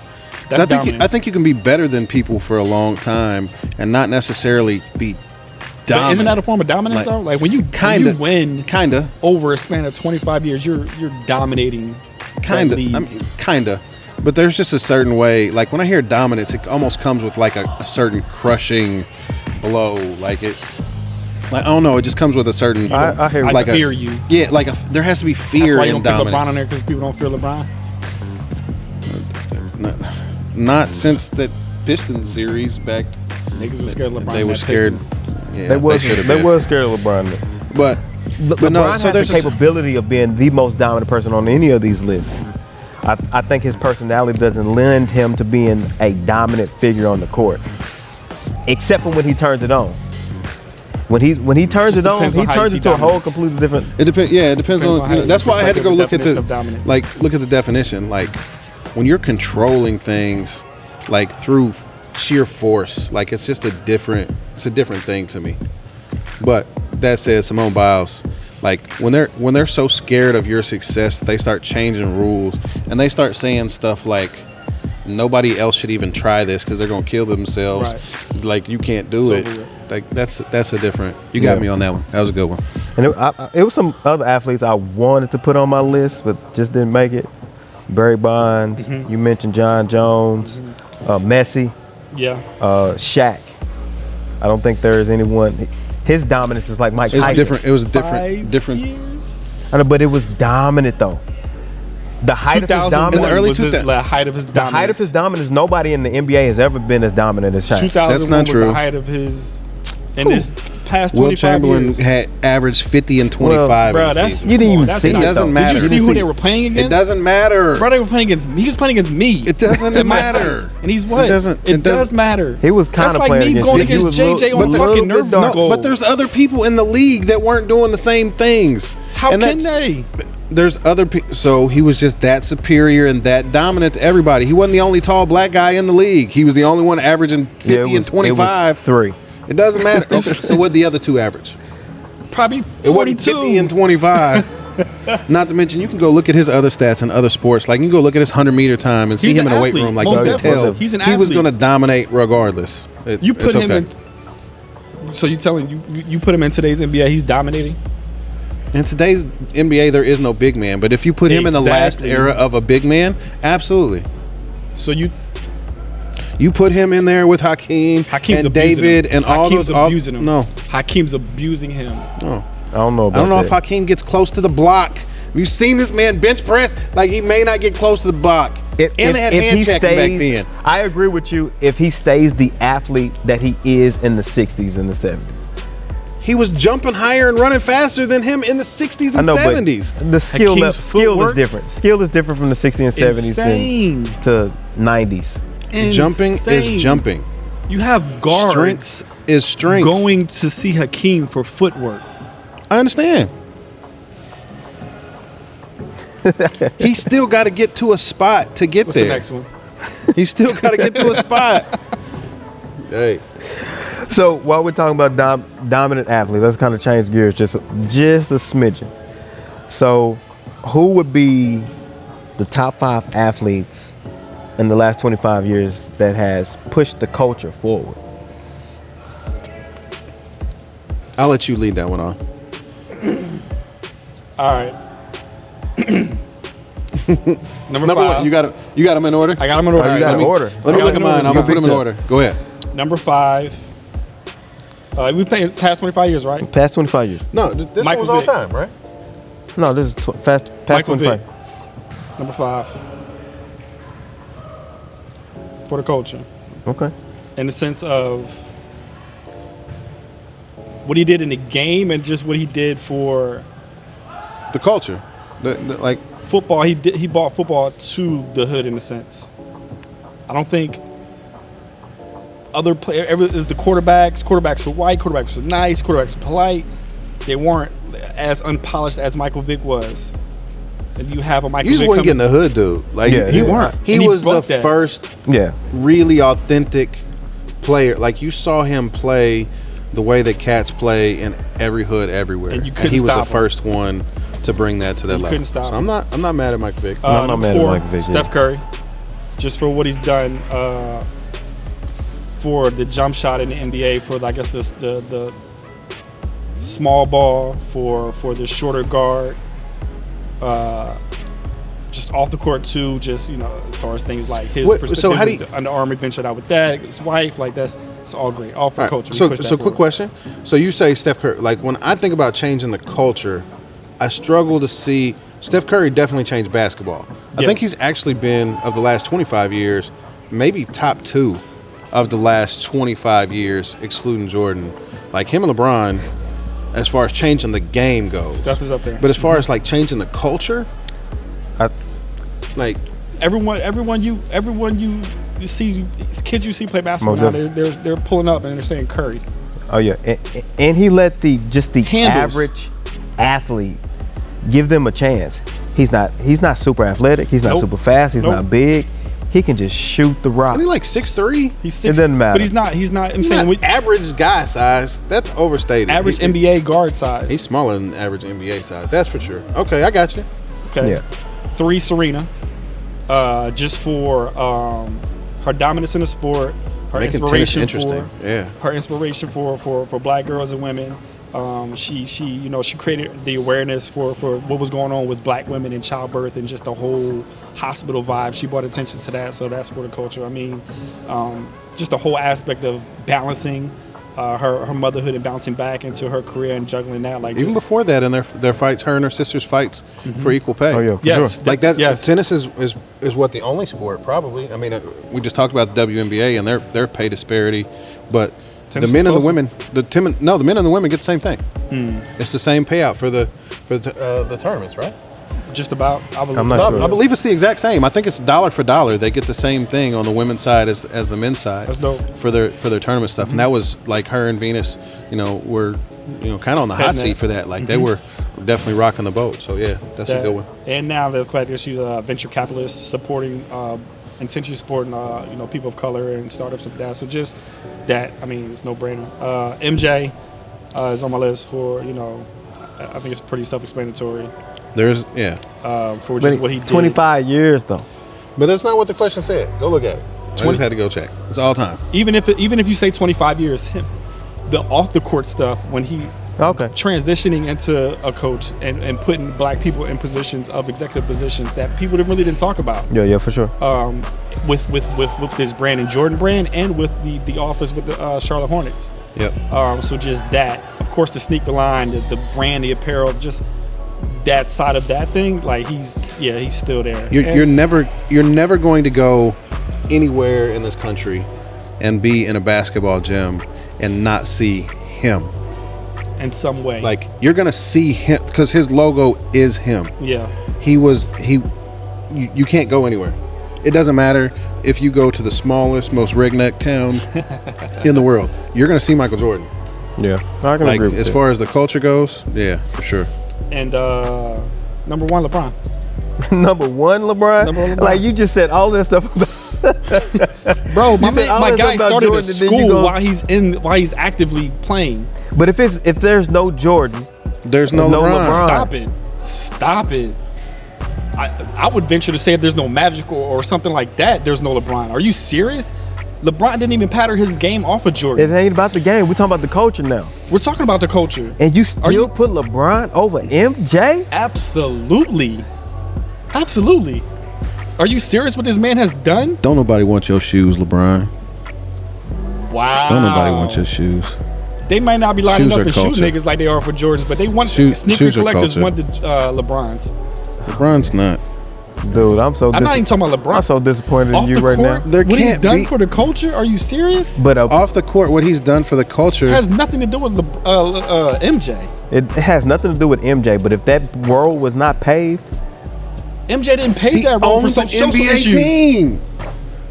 'Cause That's dominance. I think you can be better than people for a long time and not necessarily be But dominant. isn't that a form of dominance Like, though? Like when you kinda win Kinda. over a span of 25 years, you're dominating. that Kinda. league. I mean, kinda. But there's just a certain way. Like when I hear dominance, it almost comes with like a certain crushing blow. Like it. Like I don't know, it just comes with a certain. I hear I like fear you. Yeah, like there has to be That's fear why you in don't put LeBron on dominance. there because people don't fear LeBron. Not since that Pistons series back. Niggas were scared of LeBron. They were That scared. Pistons. Yeah, they was should have been. scared of LeBron. But LeBron no, so has there's the capability of being the most dominant person on any of these lists. I think his personality doesn't lend him to being a dominant figure on the court, except for when he turns it on. When he turns Just it on, depends he on how you turns see into a whole dominance. completely different. It depends. Yeah, it depends Depends on on. how you That's why I had to go look at definition of the dominance. look at the definition. Like when you're controlling things, like through sheer force, like it's a different thing to me. But that said, Simone Biles, like when they're so scared of your success, they start changing rules and they start saying stuff like nobody else should even try this because they're gonna kill themselves. Right. Like you can't do It's it. over with. Like that's a different. You got Yeah. me on that one. That was a good one. And it was some other athletes I wanted to put on my list, but just didn't make it. Barry Bonds, you mentioned John Jones, Messi, Yeah. Shaq. I don't think there is anyone. His dominance is like Mike It was Tyson. different. It was 5 different. years? I know, but it was dominant though. The height of his 2001 dominance. In the early was his, 2000s. the height of his The dominance. height of his dominance. Nobody in the NBA has ever been as dominant as Shaq. 2001 That's not was true. the height of his in this past Will 25 Chamberlain years. had averaged 50 and 25 Bro, in the that's season. You didn't even that's see not- it, doesn't though. matter. Did you see who they were playing against? It doesn't matter. Bro, they were playing against me. He was playing against me. It doesn't At my matter. height. And he's what? It doesn't- it does doesn't- matter. He was kinda That's like playing me against going you. He against was JJ little- on but fucking little bit Nerf dark. goal. But there's other people in the league that weren't doing the same things. How And can that- they? There's other people. So he was just that superior and that dominant to everybody. He wasn't the only tall black guy in the league. He was the only one averaging 50 Yeah, it and was 25. 3. It doesn't matter. Okay, so what the other two average? Probably It wasn't 42. 50 and 25. Not to mention, you can go look at his other stats in other sports. Like you can go look at his 100-meter time and see He's him in an a weight athlete. room. Like Most you can definitely. tell He's an he was athlete. going to dominate regardless. You put it's him okay. in. So you telling you put him in today's NBA? He's dominating. In today's NBA, there is no big man. But if you put him in the last Exactly. era of a big man, absolutely. So you You put him in there with Hakeem Hakeem's and abusing David him. and all Hakeem's those. abusing him. No, Hakeem's abusing him. no. I don't know about I don't know that. if Hakeem gets close to the block. Have you seen this man bench press? Like he may not get close to the block. And they had hand checking back then. I agree with you if he stays the athlete that he is in the 60s and the 70s. He was jumping higher and running faster than him in the 60s I and know, 70s. but the skill Hakeem's skill is footwork? different. Skill is different from the 60s and 70s Insane. to 90s. Jumping Insane. is jumping. You have guards Strength is strength. going to see Hakeem for footwork. I understand. He still got to get to a spot to get What's there. the next one? He still got to get to a spot. Hey, So while we're talking about dominant athletes, let's kind of change gears just a smidgen. So who would be the top 5 athletes in the last 25 years that has pushed the culture forward? I'll let you lead that one on. All right. Number Number 5. one, you got them in order. I got him in order. Oh, you got Let an me- order. Let me I got look at them in mine. order. I'm gonna put them in picked order. Go ahead. Number 5. We played past 25 years, right? Past 25 years. No, this Michael one was all Vick. time, right? No, this is past Michael 25. Vick. Number 5. For the culture. Okay. In the sense of what he did in the game and just what he did for The culture, like football. He brought football to the hood in a sense. I don't think other players is the quarterbacks. Quarterbacks are white. Quarterbacks are nice. Quarterbacks are polite. They weren't as unpolished as Michael Vick was. And you have a Michael you just Vick wasn't coming- getting the hood, dude. Like Yeah, he you weren't. He And he was the broke that. first Yeah. really authentic player. Like you saw him play the way that cats play in every hood everywhere. And you couldn't he was stop the him. first one to bring that to that You level. couldn't stop so him. I'm not mad at Mike Vick. No, I'm not number mad at 4, Michael Vick, Steph yeah. Curry, just for what he's done for the jump shot in the NBA, for I guess the small ball, for the shorter guard, just just off the court too. Just as far as things like his What- perspective, so how do you- with the Under Armour ventured out with that, his wife, like it's all great, all for All right, culture. We So, push that so quick forward. question. So you say Steph Curry. Like when I think about changing the culture, I struggle to see Steph Curry definitely changed basketball. I think Yes. he's actually been of the last 25 years, maybe top 2 of the last 25 years, excluding Jordan. Like him and LeBron, as far as changing the game goes. Steph is up there. But as far as like changing the culture, like everyone you see, kids you see play basketball Most now, they're pulling up and they're saying Curry. Oh yeah, and he let the Handles. average athlete give them a chance. He's not super athletic. He's not Nope. super fast. He's Nope. not big. He can just shoot the rock. isn't he like 6'3"? He's 6. doesn't matter. But he's not. I'm He's saying not average guy size. That's overstated. average He- NBA guard size. He's smaller than average NBA size. That's for sure. Okay, I got you. okay. Yeah. 3 Serena, just for her dominance in the sport, her Making tennis inspiration interesting. for Yeah. her inspiration for Black girls and women. She created the awareness for what was going on with Black women in childbirth and just the whole hospital vibe. She brought attention to that, so that's for the culture. I mean, just the whole aspect of balancing her motherhood and bouncing back into her career and juggling that. Like Even just- before that, in their fights, her and her sisters' fights for equal pay. Oh yeah, for yes, sure. Like that. Yes. Tennis is what the only sport probably. I mean, we just talked about the WNBA and their pay disparity, but Tennis the men is and the closer. women, the men and the women get the same thing. It's the same payout for the tournaments, right? Just about. I believe. I'm not No, sure. I believe it's the exact same. I think it's dollar for dollar. They get the same thing on the women's side as the men's side. That's dope. For their tournament stuff. And that was like her and Venus, were kind of on the hot Heading seat it. for that. Like they were definitely rocking the boat. So yeah, that's a that- good one. And now the fact that she's a venture capitalist supporting, intentionally supporting, people of color and startups like that. So just that, I mean, it's no brainer. MJ is on my list for, I think it's pretty self-explanatory There's for just what he did. 25 years though. but that's not what the question said. Go look at it. I just had to go check. It's all time. Even if you say 25 years, the off the court stuff when he Okay. transitioning into a coach and putting Black people in positions of executive positions that people really didn't talk about. Yeah, for sure. With this brand and Jordan brand and with the office with the Charlotte Hornets. Yep. So just that, of course, the sneaker line, the brand, the apparel, just that side of that thing. Like he's still there. You're never going to go anywhere in this country and be in a basketball gym and not see him. in some way. Like you're gonna see him because his logo is him. yeah, You can't go anywhere. It doesn't matter if you go to the smallest, most redneck town in the world. You're gonna see Michael Jordan. Yeah, I can Like agree with as that. far as the culture goes, yeah, for sure. and number 1, LeBron. Number one, LeBron. Number one, LeBron. Like you just said all that stuff about. Bro, my, You said all my this guy about started Jordan, at and then you school go- while he's actively playing. But if there's no Jordan, There's no No LeBron. LeBron. Stop it. I would venture to say if there's no Magic or something like that, there's no LeBron. Are you serious? LeBron didn't even pattern his game off of it Jordan. ain't about the game. We're talking about the culture now. We're talking about the culture. And you still you- put LeBron over MJ? Absolutely. Absolutely. Are you serious what this man has done? Don't nobody want your shoes, LeBron. Wow. Don't nobody want your shoes. They might not be lining Shoes up are and shooting culture. niggas like they are for Jordans, but they want Shoes sneaker are collectors culture. want the LeBrons. LeBron's not. Dude, I'm not even talking about LeBron. I'm so disappointed Off in the you right court, now. There what he's can't done be- for the culture? Are you serious? But Off the court, what he's done for the culture. It has nothing to do with MJ. it has nothing to do with MJ. But if that road was not paved, MJ didn't pay He that role for owns an social NBA issues. team.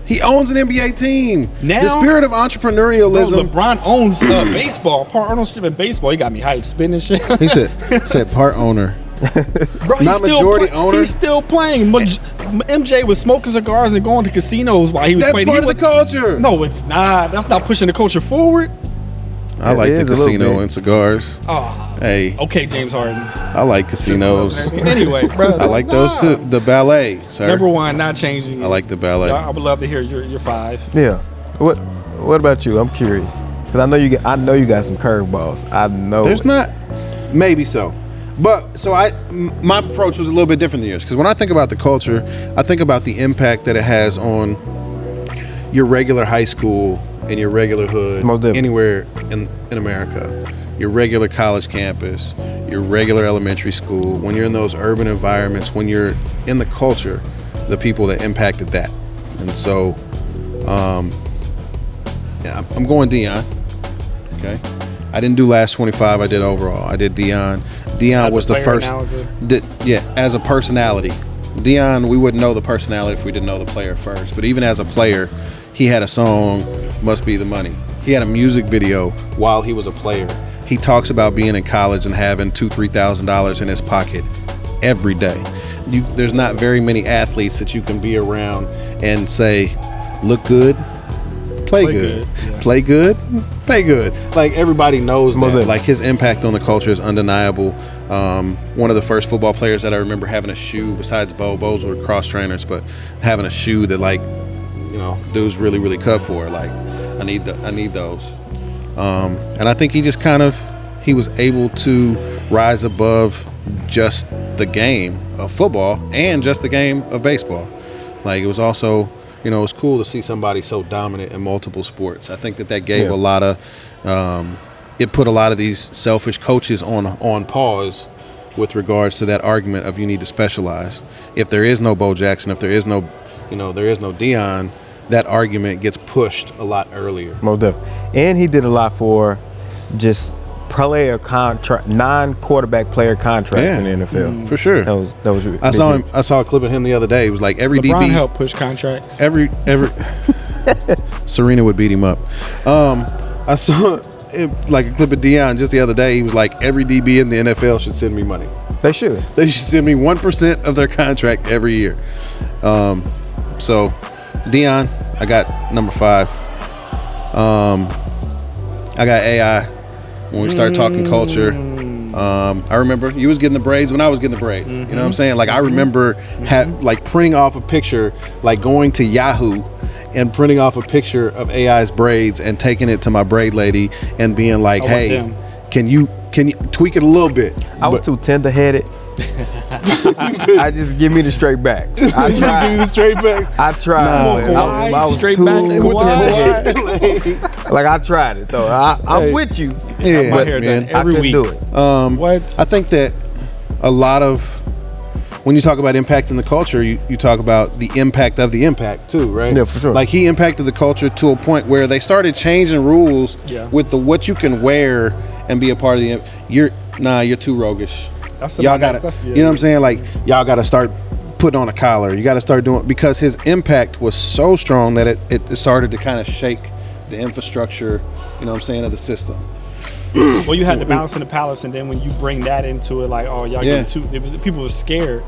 He owns an NBA team. Now- The spirit of Bro, entrepreneurialism. LeBron owns baseball. Part ownership in baseball. He got me hyped, spinning shit. He said part owner. Bro, he's Not still majority owner. He's still playing. MJ was smoking cigars and going to casinos while he was That's playing. part He of the culture. No, it's not. That's not pushing the culture forward. I like It the is a little casino bit. and cigars. Oh, Hey, okay, James Harden. I like casinos. Anyway, bro, I like those too. The ballet, sir. Number 1, not changing. I like the ballet. I would love to hear your 5. yeah. What about you? I'm curious because I know you got some curveballs. I know. There's not, maybe so. But so my approach was a little bit different than yours, because when I think about the culture, I think about the impact that it has on your regular high school and your regular hood, Most definitely. anywhere in America, your regular college campus, your regular elementary school. When you're in those urban environments, when you're in the culture, the people that impacted that. And so, yeah, I'm going Deion. Okay, I didn't do last 25. I did overall. I did Deion. Deion As a was the player first. now, As a personality, Deion. We wouldn't know the personality if we didn't know the player first. But even as a player, he had a song, "Must Be the Money." He had a music video while he was a player. He talks about being in college and having $2,000-3,000 in his pocket every day. There's not very many athletes that you can be around and say, "Look good, play good, Yeah. play good, pay good." Like, everybody knows Most that. definitely. Like, his impact on the culture is undeniable. One of the first football players that I remember having a shoe, besides Bo's were cross trainers, but having a shoe that, like, dudes really, really cut for. Like, I need those. And I think he just he was able to rise above just the game of football and just the game of baseball. Like, it was also, it was cool to see somebody so dominant in multiple sports. I think that gave a lot of, it put a lot of these selfish coaches on pause with regards to that argument of you need to specialize. If there is no Bo Jackson, if there is no, there is no Deion, that argument gets pushed a lot earlier. Most definitely. And he did a lot for just player contract, non-quarterback player contracts in the NFL. For sure. That was really I saw a clip of him the other day. It was like every LeBron DB helped push contracts. every Serena would beat him up. I saw like a clip of Deion just the other day. He was like, every DB in the NFL should send me money. They should. They should send me 1% of their contract every year. So Deion, I got number 5. I got AI. When we start talking culture, I remember you was getting the braids when I was getting the braids. You know what I'm saying? Like, I remember printing off a picture, like going to Yahoo and printing off a picture of AI's braids and taking it to my braid lady and being like, want "Hey, them. can you tweak it a little bit?" I was too tender-headed. I just give me the straight backs. I Give me tried. the straight backs. I tried. Nah, man. Kawhi, I was straight too backs, Kawhi. tender-headed. Like, I tried it though. I'm Hey. with you. Yeah, my hair man. done every I couldn't week. do it. What? I think that a lot of when you talk about impacting the culture, you talk about the impact of the impact too, right? Yeah, for sure. Like, he impacted the culture to a point where they started changing rules with what you can wear and be a part of the. You're too roguish. That's Y'all gotta, you know what I'm saying? Like, y'all gotta start putting on a collar. You gotta start doing, because his impact was so strong that it started to kind of shake the infrastructure, you know what I'm saying, of the system. Well, you had the balance in the palace, and then when you bring that into it, like, oh, y'all Yeah. getting too. People were scared,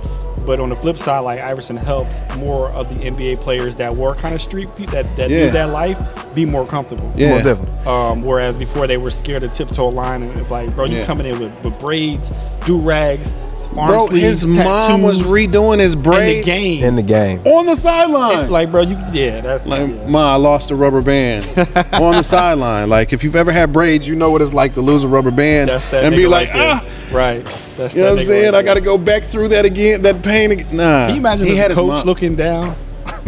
but on the flip side, like, Iverson helped more of the NBA players that were kind of street people that knew that life be more comfortable. Yeah. Most definitely. Whereas before they were scared to tiptoe a line and like, bro, you Yeah. coming in with braids, do rags, arm Bro, sleeves, his mom was tattoos, redoing his in braids the game. In the game. on the sideline. Like, bro, that's Like, yeah. Ma, I lost a rubber band on the sideline. Like, if you've ever had braids, you know what it's like to lose a rubber band That's that and nigga be like, right there. Right. That's you know that what I'm nigga saying? right I got to there. go back through that again, that pain again. Nah. Can you imagine he this had his coach mom. looking down?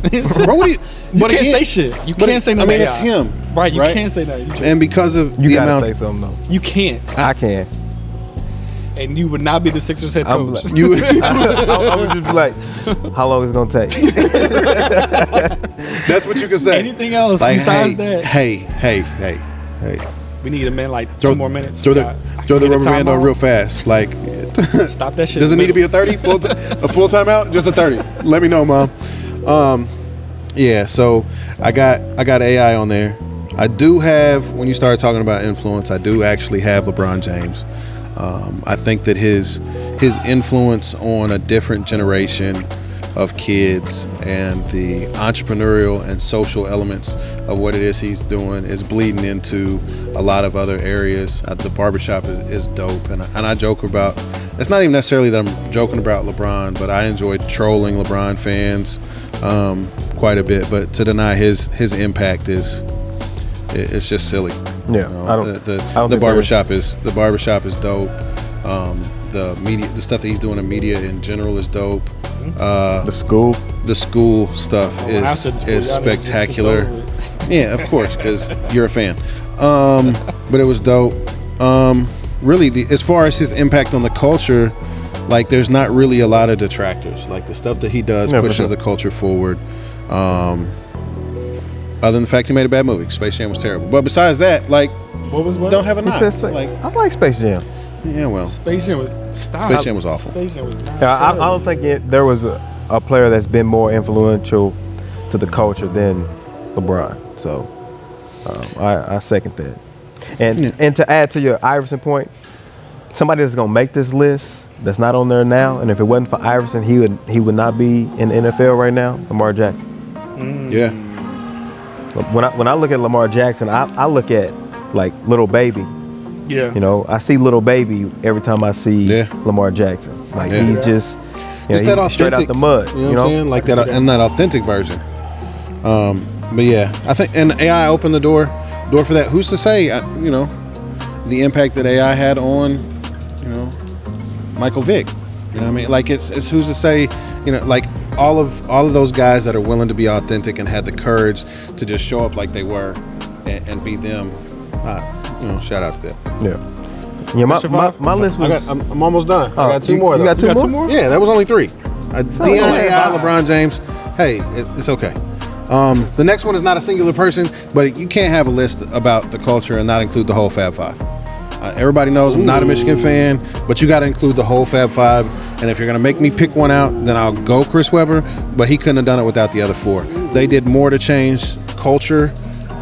Bro, what do you, You but can't again- say shit. You but can't say I nothing. mean, to it's AI. him. Right. You can't say that. You just, And because of You the gotta amount, say something though. you can't. I can. And you would not be the Sixers head I'm coach. like, I would just be like, how long is it gonna take? that's what you can say. Anything else Like, besides hey, that? hey. We need a man like Throw 2 more minutes. Throw We the got- throw the we need a rubber band on timeout. real fast. Like, Stop that shit. does it in need to the be a 30 a full timeout? Just a 30. Let me know, Mom. Yeah, so I got AI on there. I do have, when you started talking about influence, I do actually have LeBron James. I think that his influence on a different generation of kids and the entrepreneurial and social elements of what it is he's doing is bleeding into a lot of other areas. The barbershop is dope, and I joke about, it's not even necessarily that I'm joking about LeBron, but I enjoy trolling LeBron fans quite a bit. But to deny his impact it's just silly. Yeah, You know, I don't the think barbershop is dope. The media, the stuff that he's doing in media in general is dope. The school. The school stuff When I said the school, is y'all niggas just spectacular. took over it. Yeah, of course, because you're a fan. But it was dope. Really, as far as his impact on the culture, like there's not really a lot of detractors. Like the stuff that he does Yeah, for pushes sure. the culture forward. Other than the fact he made a bad movie, Space Jam was terrible. But besides that, like, What was what? don't have a He knock. said, Like, I like Space Jam. yeah, well, Space Jam was stop. Space Jam was awful. Space Jam was not. Yeah, I terrible. don't think there was a player that's been more influential to the culture than LeBron. So I second that. And to add to your Iverson point, somebody that's gonna make this list that's not on there now, and if it wasn't for Iverson, he would not be in the NFL right now. Lamar Jackson. yeah. When I look at Lamar Jackson, I look at like Little Baby. Yeah. You know, I see Little Baby every time I see Yeah. Lamar Jackson. Like Yeah. he just, It's he's that straight out authentic, the mud. You know what I'm saying? Like that, and that authentic version. But yeah, I think, and AI opened the door for that. Who's to say, you know, the impact that AI had on, you know, Michael Vick. You know what I mean? Like it's who's to say, you know, like all of those guys that are willing to be authentic and had the courage to just show up like they were and be them. You know, shout out to them. Yeah. Yeah, What's your five? my list was. I'm almost done. Oh, I got two more. You got You two more? Yeah, that was only three. Deion, only AI, five. LeBron James. Hey, it's okay. The next one is not a singular person, but you can't have a list about the culture and not include the whole Fab Five. Everybody knows I'm not a Michigan fan, but you got to include the whole Fab Five. And if you're going to make me pick one out, then I'll go Chris Webber, but he couldn't have done it without the other four. They did more to change culture,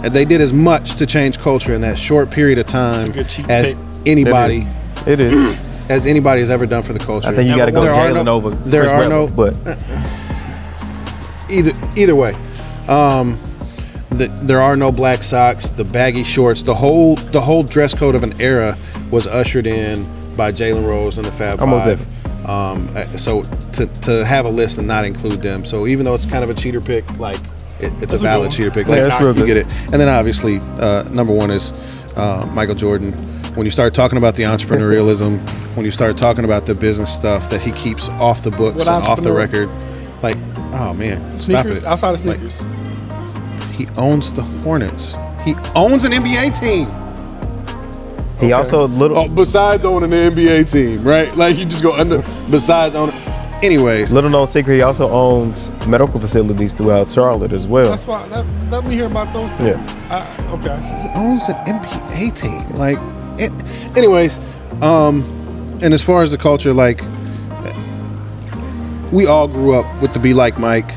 and they did as much to change culture in that short period of time That's a good cheat as pick. anybody It is. as anybody has ever done for the culture. I think you got to go There are Jalen no- over. there Chris are no- Webber, but either way, there are no black socks, the baggy shorts, the whole dress code of an era was ushered in by Jalen Rose and the Fab Almost Five. So to have a list and not include them, so even though it's kind of a cheater pick, like it's a a good valid one. cheater pick. Yeah, Like, that's real you good. get it. And then obviously number one is Michael Jordan. When you start talking about the entrepreneurialism, when you start talking about the business stuff that he keeps off the books What and off the entrepreneur? record, like, oh man, stop Sneakers it. outside of Like, sneakers. he owns the Hornets. He owns an NBA team. he also little Oh, besides owning an NBA team, right? Like you just go under. Besides owning. Anyways, little known secret. He also owns medical facilities throughout Charlotte as well. That's why. Let me hear about those things. Okay. he owns an NBA team. Like, anyways, and as far as the culture, like, we all grew up with the Be Like Mike.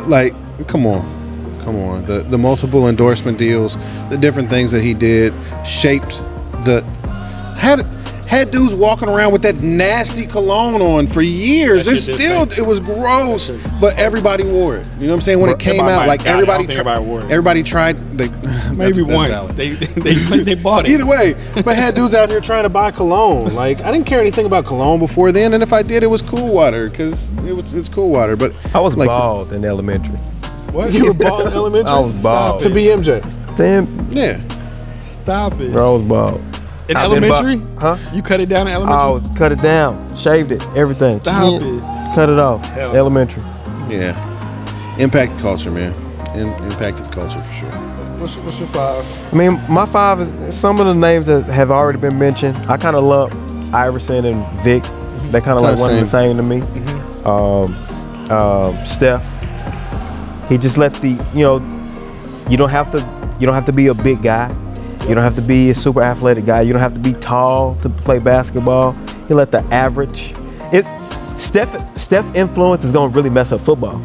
Like, come on. The multiple endorsement deals, the different things that he did, shaped had dudes walking around with that nasty cologne on for years. That It's shit still, did it was gross, That shit- but everybody wore it. You know what I'm saying? When it came Everybody out, might like have got it. I don't everybody, think everybody wore it. everybody tried. Maybe once valid. they bought it. Either way, but had dudes out here trying to buy cologne. Like I didn't care anything about cologne before then, and if I did, it was Cool Water because it's Cool Water. But I was like, bald in elementary. What? You were bald in elementary. I was bald. to be MJ. Damn, Yeah, Stop it. bro, I was bald. In I've been elementary? Huh? You cut it down in I elementary? was cut it down, shaved it, everything. Stop Chin, it. Cut it off. Hell. Elementary. yeah. Impacted culture, man. Impacted culture for sure. What's your five? I mean, my five is some of the names that have already been mentioned. I kind of lump Iverson and Vic. They kind of like one and the same to me. Steph. He just let you don't have to be a big guy. You don't have to be a super athletic guy. You don't have to be tall to play basketball. He let the average. Steph influence is gonna really mess up football.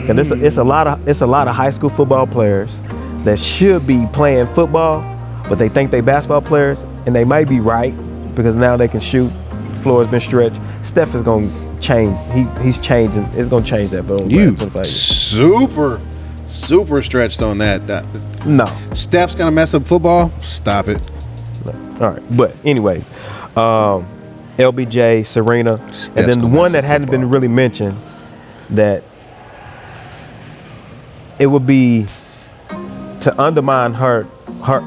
And it's a lot of high school football players that should be playing football, but they think they basketball players, and they might be right because now they can shoot. The floor has been stretched. Steph is gonna change. He's changing. It's gonna change that for You 25 years. super stretched on that. No. Steph's gonna mess up football. Stop it. All right, but anyways, LBJ, Serena, Steph's and then the gonna one mess that up hadn't been football. really mentioned, that it would be to undermine her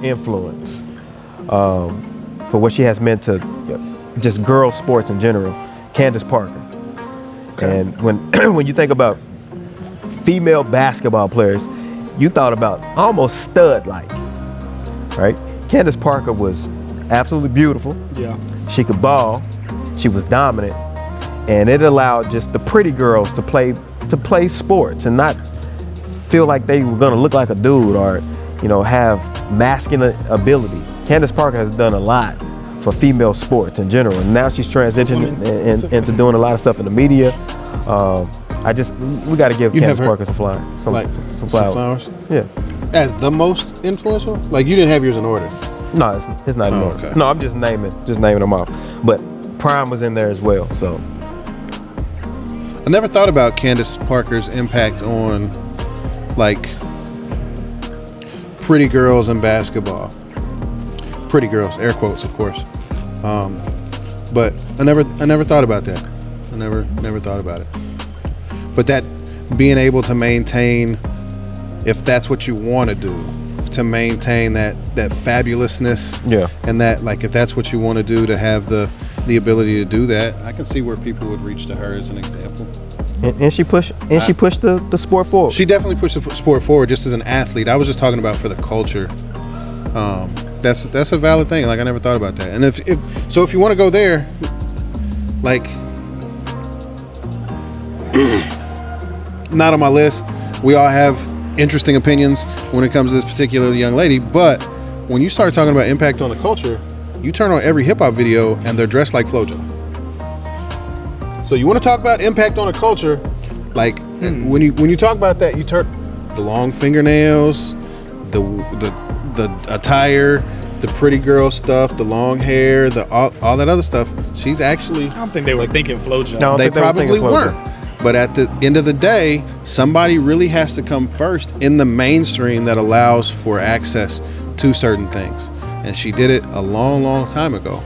influence for what she has meant to just girl sports in general, Candace Parker. Okay. And when when you think about female basketball players, you thought about almost stud-like, right? Candace Parker was absolutely beautiful. Yeah. She could ball. She was dominant, and it allowed just the pretty girls to play sports and not feel like they were gonna look like a dude or, you know, have masculine ability. Candace Parker has done a lot for female sports in general, and now she's transitioning into doing a lot of stuff in the media. We got to give Candace Parker some flowers. Some flowers. Yeah. As the most influential? Like, you didn't have yours in order? No, it's not in order. Okay. No, I'm just naming them off. But Prime was in there as well. So I never thought about Candace Parker's impact on, like, pretty girls in basketball. Pretty girls, air quotes, of course. But I never thought about that. I never thought about it. But that being able to maintain, if that's what you want to do, to maintain that fabulousness, yeah, and that, like, if that's what you want to do, to have the ability to do that, I can see where people would reach to her as an example. And she pushed the sport forward. She definitely pushed the sport forward just as an athlete. I was just talking about for the culture. That's a valid thing. Like, I never thought about that. And if you want to go there, like, not on my list. We all have interesting opinions when it comes to this particular young lady, but when you start talking about impact on the culture, you turn on every hip hop video and they're dressed like FloJo. So you want to talk about impact on a culture, like, when you talk about that, you turn the long fingernails, the attire, the pretty girl stuff, the long hair, all that other stuff. She's actually, I don't think they were thinking FloJo. No. they probably weren't. But at the end of the day, somebody really has to come first in the mainstream that allows for access to certain things. And she did it a long, long time ago,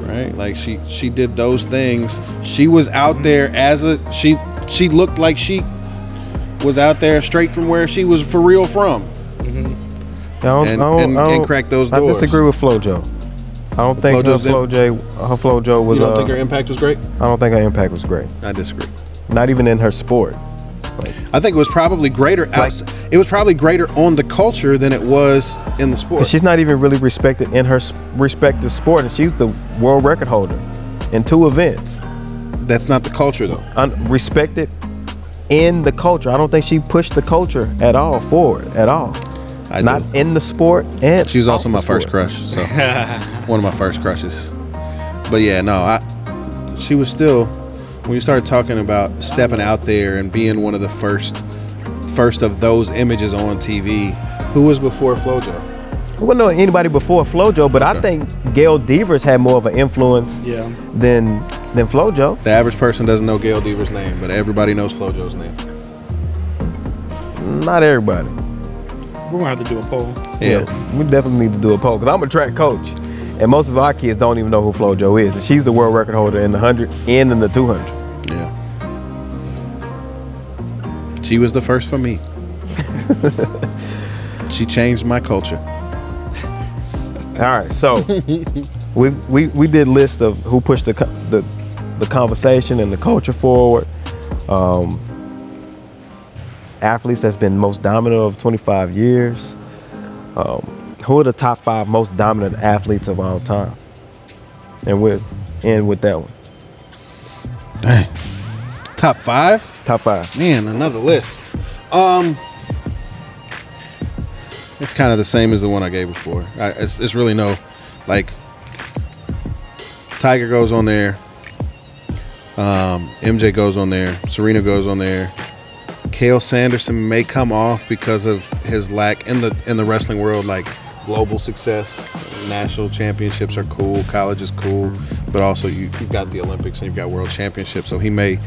right? Like, she did those things. She was out there she looked like she was out there straight from where she was for real from. And cracked those doors. I disagree with FloJo. I don't think her FloJo was. You don't think her impact was great? I don't think her impact was great. I disagree. Not even in her sport. I think it was probably greater. It was probably greater on the culture than it was in the sport. She's not even really respected in her respective sport, and she's the world record holder in 2 events. That's not the culture, though. Respected in the culture. I don't think she pushed the culture at all forward at all. Not in the sport, and she was also my first crush. So one of my first crushes. But yeah, no, she was still. When you started talking about stepping out there and being one of the first of those images on TV, who was before FloJo? I wouldn't know anybody before FloJo, but okay. I think Gail Devers had more of an influence than FloJo. The average person doesn't know Gail Devers' name, but everybody knows FloJo's name. Not everybody. We're gonna have to do a poll. Yeah, we definitely need to do a poll, because I'm a track coach, and most of our kids don't even know who FloJo is. And she's the world record holder in the 100 and in the 200. Yeah. She was the first for me. She changed my culture. All right, so we did list of who pushed the conversation and the culture forward. Athletes that's been most dominant of 25 years. Who are the top 5 most dominant athletes of all time? And we'll end with that one. Dang. Top 5? Top 5. Man, another list. It's kind of the same as the one I gave before. It's really no, like, Tiger goes on there. MJ goes on there. Serena goes on there. Cael Sanderson may come off because of his lack in the wrestling world, like global success. National championships are cool, college is cool, but also you've got the Olympics and you've got world championships. So he may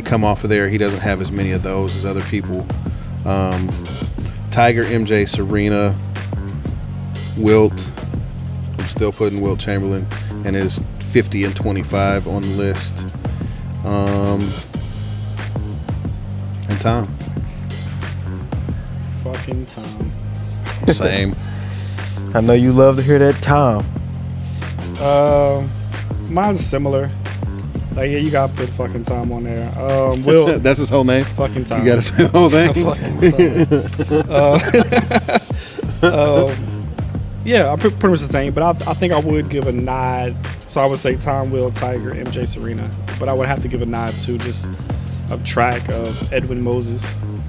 come off of there. He doesn't have as many of those as other people. Tiger, MJ, Serena, Wilt. I'm still putting Wilt Chamberlain and his 50 and 25 on the list. And Tom. Fucking Tom. Same. I know you love to hear that, Tom. Mine's similar. Like, yeah, you gotta put fucking Tom on there. Will That's his whole name. fucking Tom. You gotta say the whole thing. Yeah, I'm pretty much the same, but I think I would give a nod. So I would say Tom, Will, Tiger, MJ, Serena, but I would have to give a nod to just a track of Edwin Moses,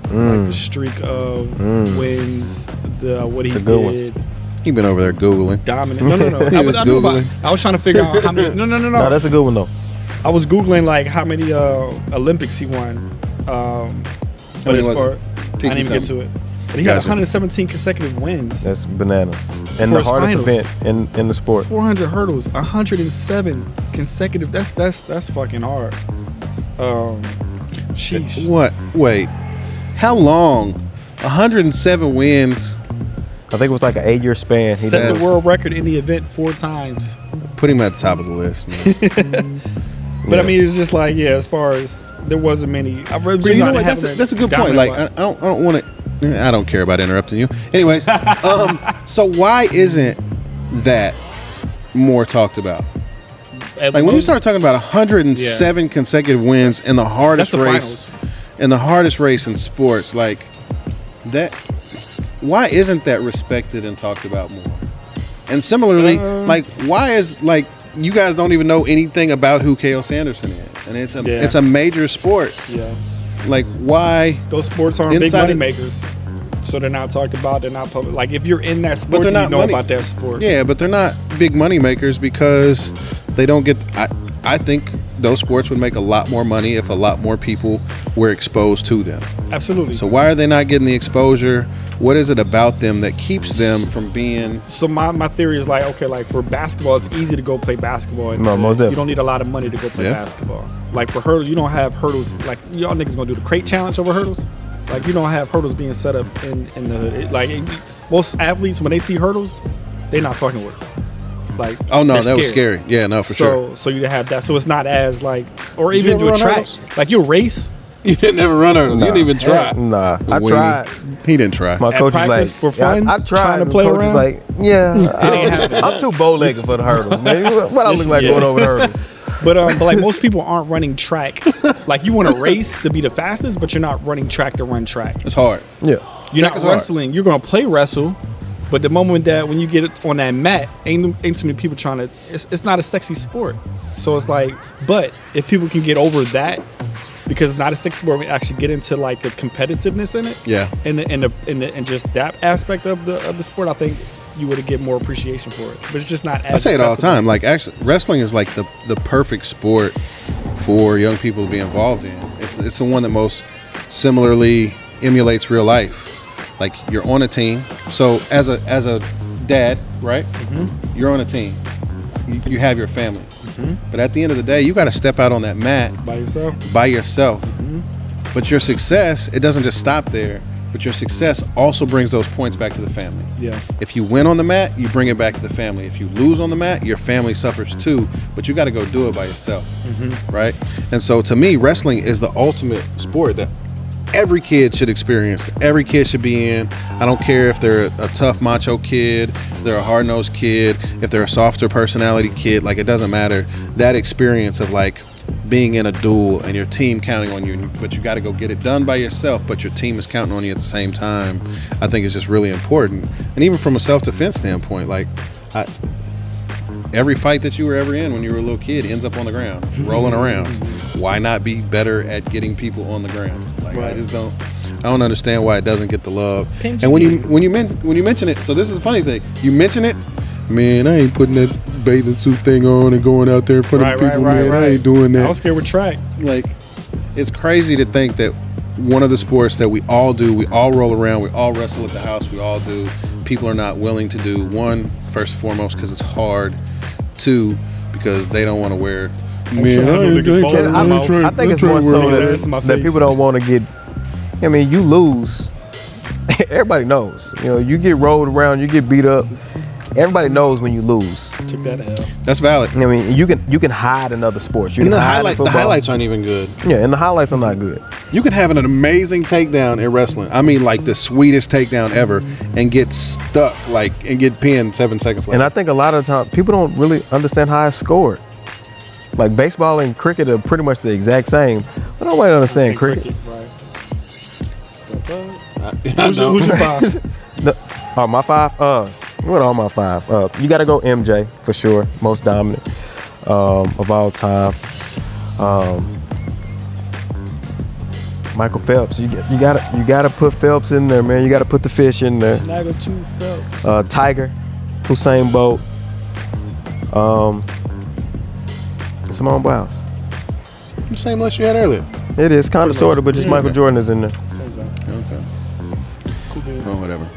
like the streak of wins, what he a good one. did. He been over there googling. Dominant. No. He was Googling. I was trying to figure out how many. No. No, that's a good one though. I was googling like how many Olympics he won. But many as was far, it? I Teach didn't me even get something. to it. But he had Gotcha. 117 consecutive wins. That's bananas. And For the his hardest finals. event in the sport. 400 hurdles, 107 consecutive. That's fucking hard. Sheesh. What? Wait. How long? 107 wins. I think it was like an 8-year span. He Set did. the That's- world record in the event 4 times. Put him at the top of the list, man. But I mean, it's just like, yeah, as far as there wasn't many. So you know what? That's a good point. Like I don't want to. I don't care about interrupting you. Anyways, so why isn't that more talked about? Like when you start talking about 107 consecutive wins in the hardest That's the race, finals. in the hardest race in sports, like that. Why isn't that respected and talked about more? And similarly, like why is like you guys don't even know anything about who K.O. Sanderson is, and it's a major sport. Yeah, Like why? those sports aren't big Inside money it- makers, so they're not talked about. They're not public. Like if you're in that sport, they're then you not know money- about that sport. Yeah, but they're not big money makers because they don't get. I think those sports would make a lot more money if a lot more people were exposed to them. Absolutely. So why are they not getting the exposure? What is it about them that keeps them from being? So my theory is like, okay, like for basketball, it's easy to go play basketball. And No, most you definitely. don't need a lot of money to go play Yeah. basketball. Like for hurdles, you don't have hurdles. Like y'all niggas gonna do the crate challenge over hurdles. Like you don't have hurdles being set up in the hood. Like most athletes, when they see hurdles, they not fucking with it. Like Oh no, they're that was scared. scary. Yeah, no, for sure. So you have that. So it's not as like, or Did you even ever do a run track. hurdles? Like you'll race. You didn't ever run hurdles. You didn't even try. Nah, I Weenie. tried. He didn't try. My At coach was like, practice for fun, I tried. trying to and play the coach around? was like, yeah, ain't happening. I'm too bow-legged for the hurdles, man. What I look like Yeah. going over the hurdles? But like most people aren't running track. Like you want to race to be the fastest, but you're not running track to run track. It's hard. Yeah. You're Track not is hard. wrestling. You're gonna play wrestle, but the moment that when you get it on that mat, ain't too many people trying to. It's not a sexy sport. So it's like, but if people can get over that, because it's not a sexy sport, we actually get into like the competitiveness in it. Yeah. And just that aspect of the sport, I think you would get more appreciation for it. But it's just not. As I say it all the accessible. time. Like actually, wrestling is like the perfect sport for young people to be involved in. It's the one that most similarly emulates real life. Like you're on a team. So as a dad, right? Mm-hmm. You're on a team. You have your family. But at the end of the day, you got to step out on that mat By yourself. by yourself. Mm-hmm. But your success, it doesn't just stop there. But your success also brings those points back to the family. Yeah. If you win on the mat, you bring it back to the family. If you lose on the mat, your family suffers too, but you got to go do it by yourself, right? And so to me, wrestling is the ultimate sport that every kid should experience. Every kid should be in. I don't care if they're a tough macho kid, they're a hard-nosed kid, if they're a softer personality kid, like it doesn't matter. That experience of like being in a duel and your team counting on you, but you got to go get it done by yourself, but your team is counting on you at the same time, I think is just really important. And even from a self-defense standpoint, like every fight that you were ever in when you were a little kid ends up on the ground, rolling around. Why not be better at getting people on the ground? Like I Right. don't understand why it doesn't get the love. Pinch And when me. you mention it, so this is the funny thing. You mention it, man, I ain't putting that bathing suit thing on and going out there in front of people, man. I ain't doing that. I was scared with track. Like, it's crazy to think that one of the sports that we all do, we all roll around, we all wrestle at the house, we all do, people are not willing to do. One, first and foremost, because it's hard. Two, because they don't want to wear. Man, I ain't trying- I think it's more so His ass in my that face. people don't want to get. I mean, you lose. Everybody knows. You know, you get rolled around, you get beat up. Everybody knows when you lose. Took that L. That's valid. I mean, you can hide in other sports. You And can the hide in football. highlights aren't even good. Yeah, and the highlights are not good. You can have an amazing takedown in wrestling. I mean, like the sweetest takedown ever, and get stuck, and get pinned 7 seconds later. And I think a lot of times people don't really understand how it's scored. Like baseball and cricket are pretty much the exact same. But I don't understand cricket. Right. I know. Who's your 5? My 5? What are my 5? You got to go MJ for sure. Most dominant of all time. Michael Phelps. You gotta put Phelps in there, man. You gotta put the fish in there. Snaggle 2 Phelps. Tiger, Usain Bolt, Simone Biles. Same list you had earlier. It is kind of sort of, but just Yeah. Michael Jordan is in there. Okay. Cool dude. Well, whatever.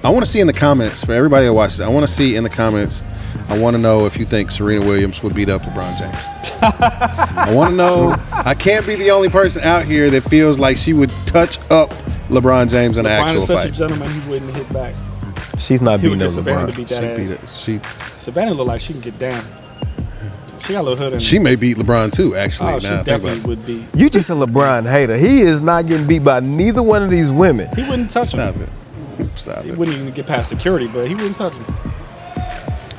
I want to see in the comments, for everybody that watches, I want to see in the comments, I want to know if you think Serena Williams would beat up LeBron James. I want to know, I can't be the only person out here that feels like she would touch up LeBron James in an LeBron actual is such fight. a gentleman, he wouldn't hit back. She's not He would beating get Savannah to LeBron. beat that ass. She Savannah look like she can get down. She got a little hood in her. She may beat LeBron too, actually. Oh, she now I think about definitely it. would be. You just a LeBron hater. He is not getting beat by neither one of these women. He wouldn't touch Stop him. it. Stop He it. wouldn't even get past security, but he wouldn't touch him.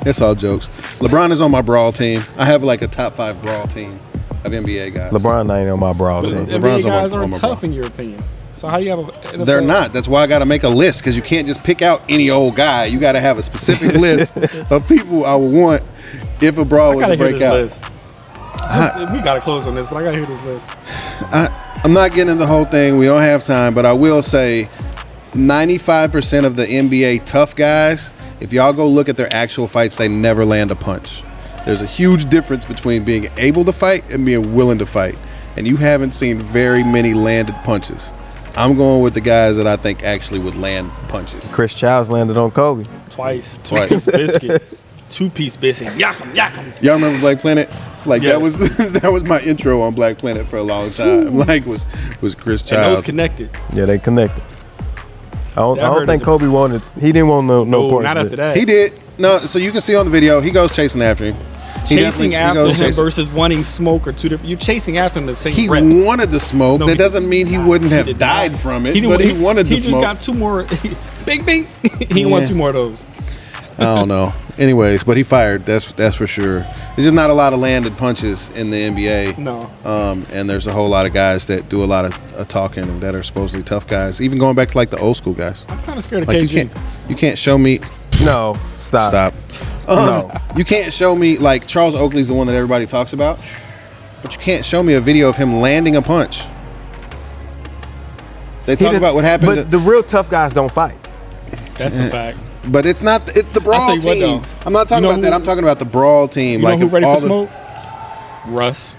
It's all jokes. LeBron is on my brawl team. I have like a top 5 brawl team of NBA guys. LeBron ain't on my brawl But team. NBA LeBron's on my- guys on aren't my tough bro. in your opinion. So how you have a NFL? They're not. That's why I got to make a list, because you can't just pick out any old guy. You got to have a specific list of people I would want if a brawl I was gotta to hear break this out. list. We gotta close on this, but I gotta hear this list. I'm not getting into the whole thing. We don't have time, but I will say 95% of the NBA tough guys, if y'all go look at their actual fights, they never land a punch. There's a huge difference between being able to fight and being willing to fight. And you haven't seen very many landed punches. I'm going with the guys that I think actually would land punches. Chris Childs landed on Kobe. Twice. Twice. 2-piece biscuit. 2-piece biscuit. Yakum, yakum. Y'all remember Black Planet? Like Yes. that was that was my intro on Black Planet for a long time. Like was Chris And those Childs. connected. Yeah, they connected. I That don't hurt think us. Kobe wanted. He didn't want no No, points. not but after that. He did. No, so you can see on the video, he goes chasing after him. He Chasing definitely- he after goes him chasing. versus wanting smoke are two different. You're chasing after him the same He rep. wanted the smoke. No, That he doesn't did mean he not. wouldn't have did died not. from it, didn't- but he wanted the He smoke. just got 2 more. Bing, bing. He won 2 more of those. I don't know. Anyways, but he fired. That's for sure. There's just not a lot of landed punches in the NBA. No. And there's a whole lot of guys that do a lot of talking and that are supposedly tough guys. Even going back to like the old school guys. I'm kind of scared of Like KG. you can't show me. No, stop. No. You can't show me like Charles Oakley's the one that everybody talks about, but you can't show me a video of him landing a punch. They talk about what happened, But the real tough guys don't fight. That's a fact. but it's not. It's the brawl tell you what, team. though. I'm not talking You know about that. who- I'm talking about the brawl team. You like know who if ready all for the- smoke? Russ.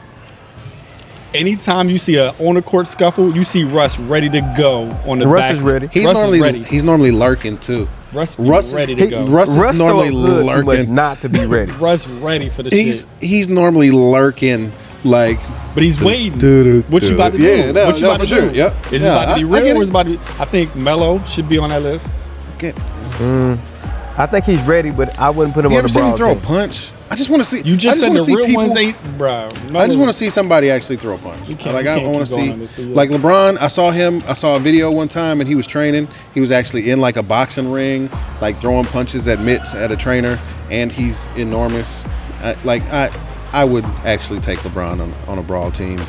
Anytime you see a on the court scuffle, you see Russ ready to go on the Russ back. is ready. He's Russ is normally ready. he's normally lurking too. Russ Russ ready is, to go. Russ is Russ normally throw hood too much lurking. not to be ready. Russ ready for the He's shit. he's normally lurking like. But he's waiting. do, What you about to do? Yeah, no, what you no, about to for sure. do? Yep. Is Yeah, it about to be I real get or it. is it about to be? I think Melo should be on that list. Get- I think he's ready, but I wouldn't put him You on ever the seen him brawl throw a team. punch? I just want to see. You just said I the just wanna real see people, ones ain't, bro. I just want to see somebody actually throw a punch. can't- Like we I can't want to keep going see, on this, but yeah. like LeBron. I saw him. I saw a video one time, and he was training. He was actually in like a boxing ring, like throwing punches at mitts at a trainer, and he's enormous. I would actually take LeBron on a brawl team.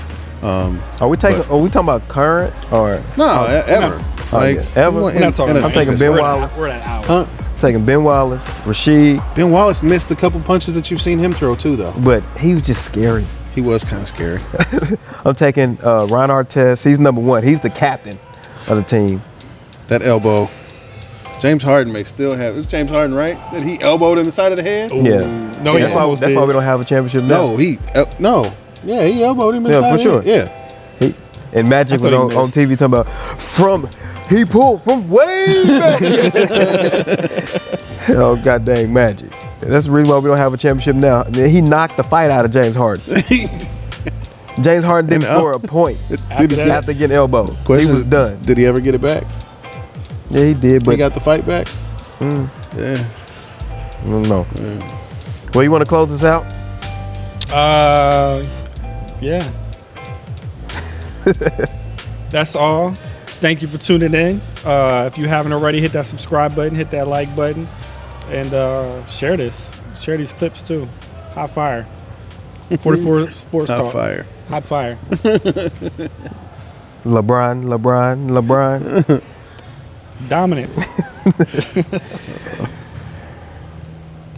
Are we talking about current or No, ever. Like yeah, ever? in- We're not talking in a- about I'm taking Ben We're at- Wallace. We're at hour. Huh? taking Ben Wallace, Rasheed, Ben Wallace missed a couple punches that you've seen him throw too, though. but he was just scary. He was kind of scary. I'm taking Ron Artest. He's number 1. He's the captain of the team. That elbow. James Harden may still have. It's James Harden, right? That he elbowed in the side of the head. Yeah. No, he That's why, almost that's did. why we don't have a championship now. No. Yeah, he elbowed him in the Yeah, side for of the head. He, and Magic I was thought he on missed. TV talking about he pulled from way back. Oh, god dang Magic. That's the reason why we don't have a championship now. He knocked the fight out of James Harden. James Harden didn't And, score a point Did he that- get, after getting elbowed. question He was is, done. Did he ever get it back? Yeah, he did, He but got the fight back? Yeah. I don't know. Well, you want to close this out? Yeah. That's all. Thank you for tuning in. If you haven't already, hit that subscribe button, hit that like button, and share this. Share these clips too. Hot fire. 44 Sports Hot Talk. fire. Hot fire. LeBron. Dominance.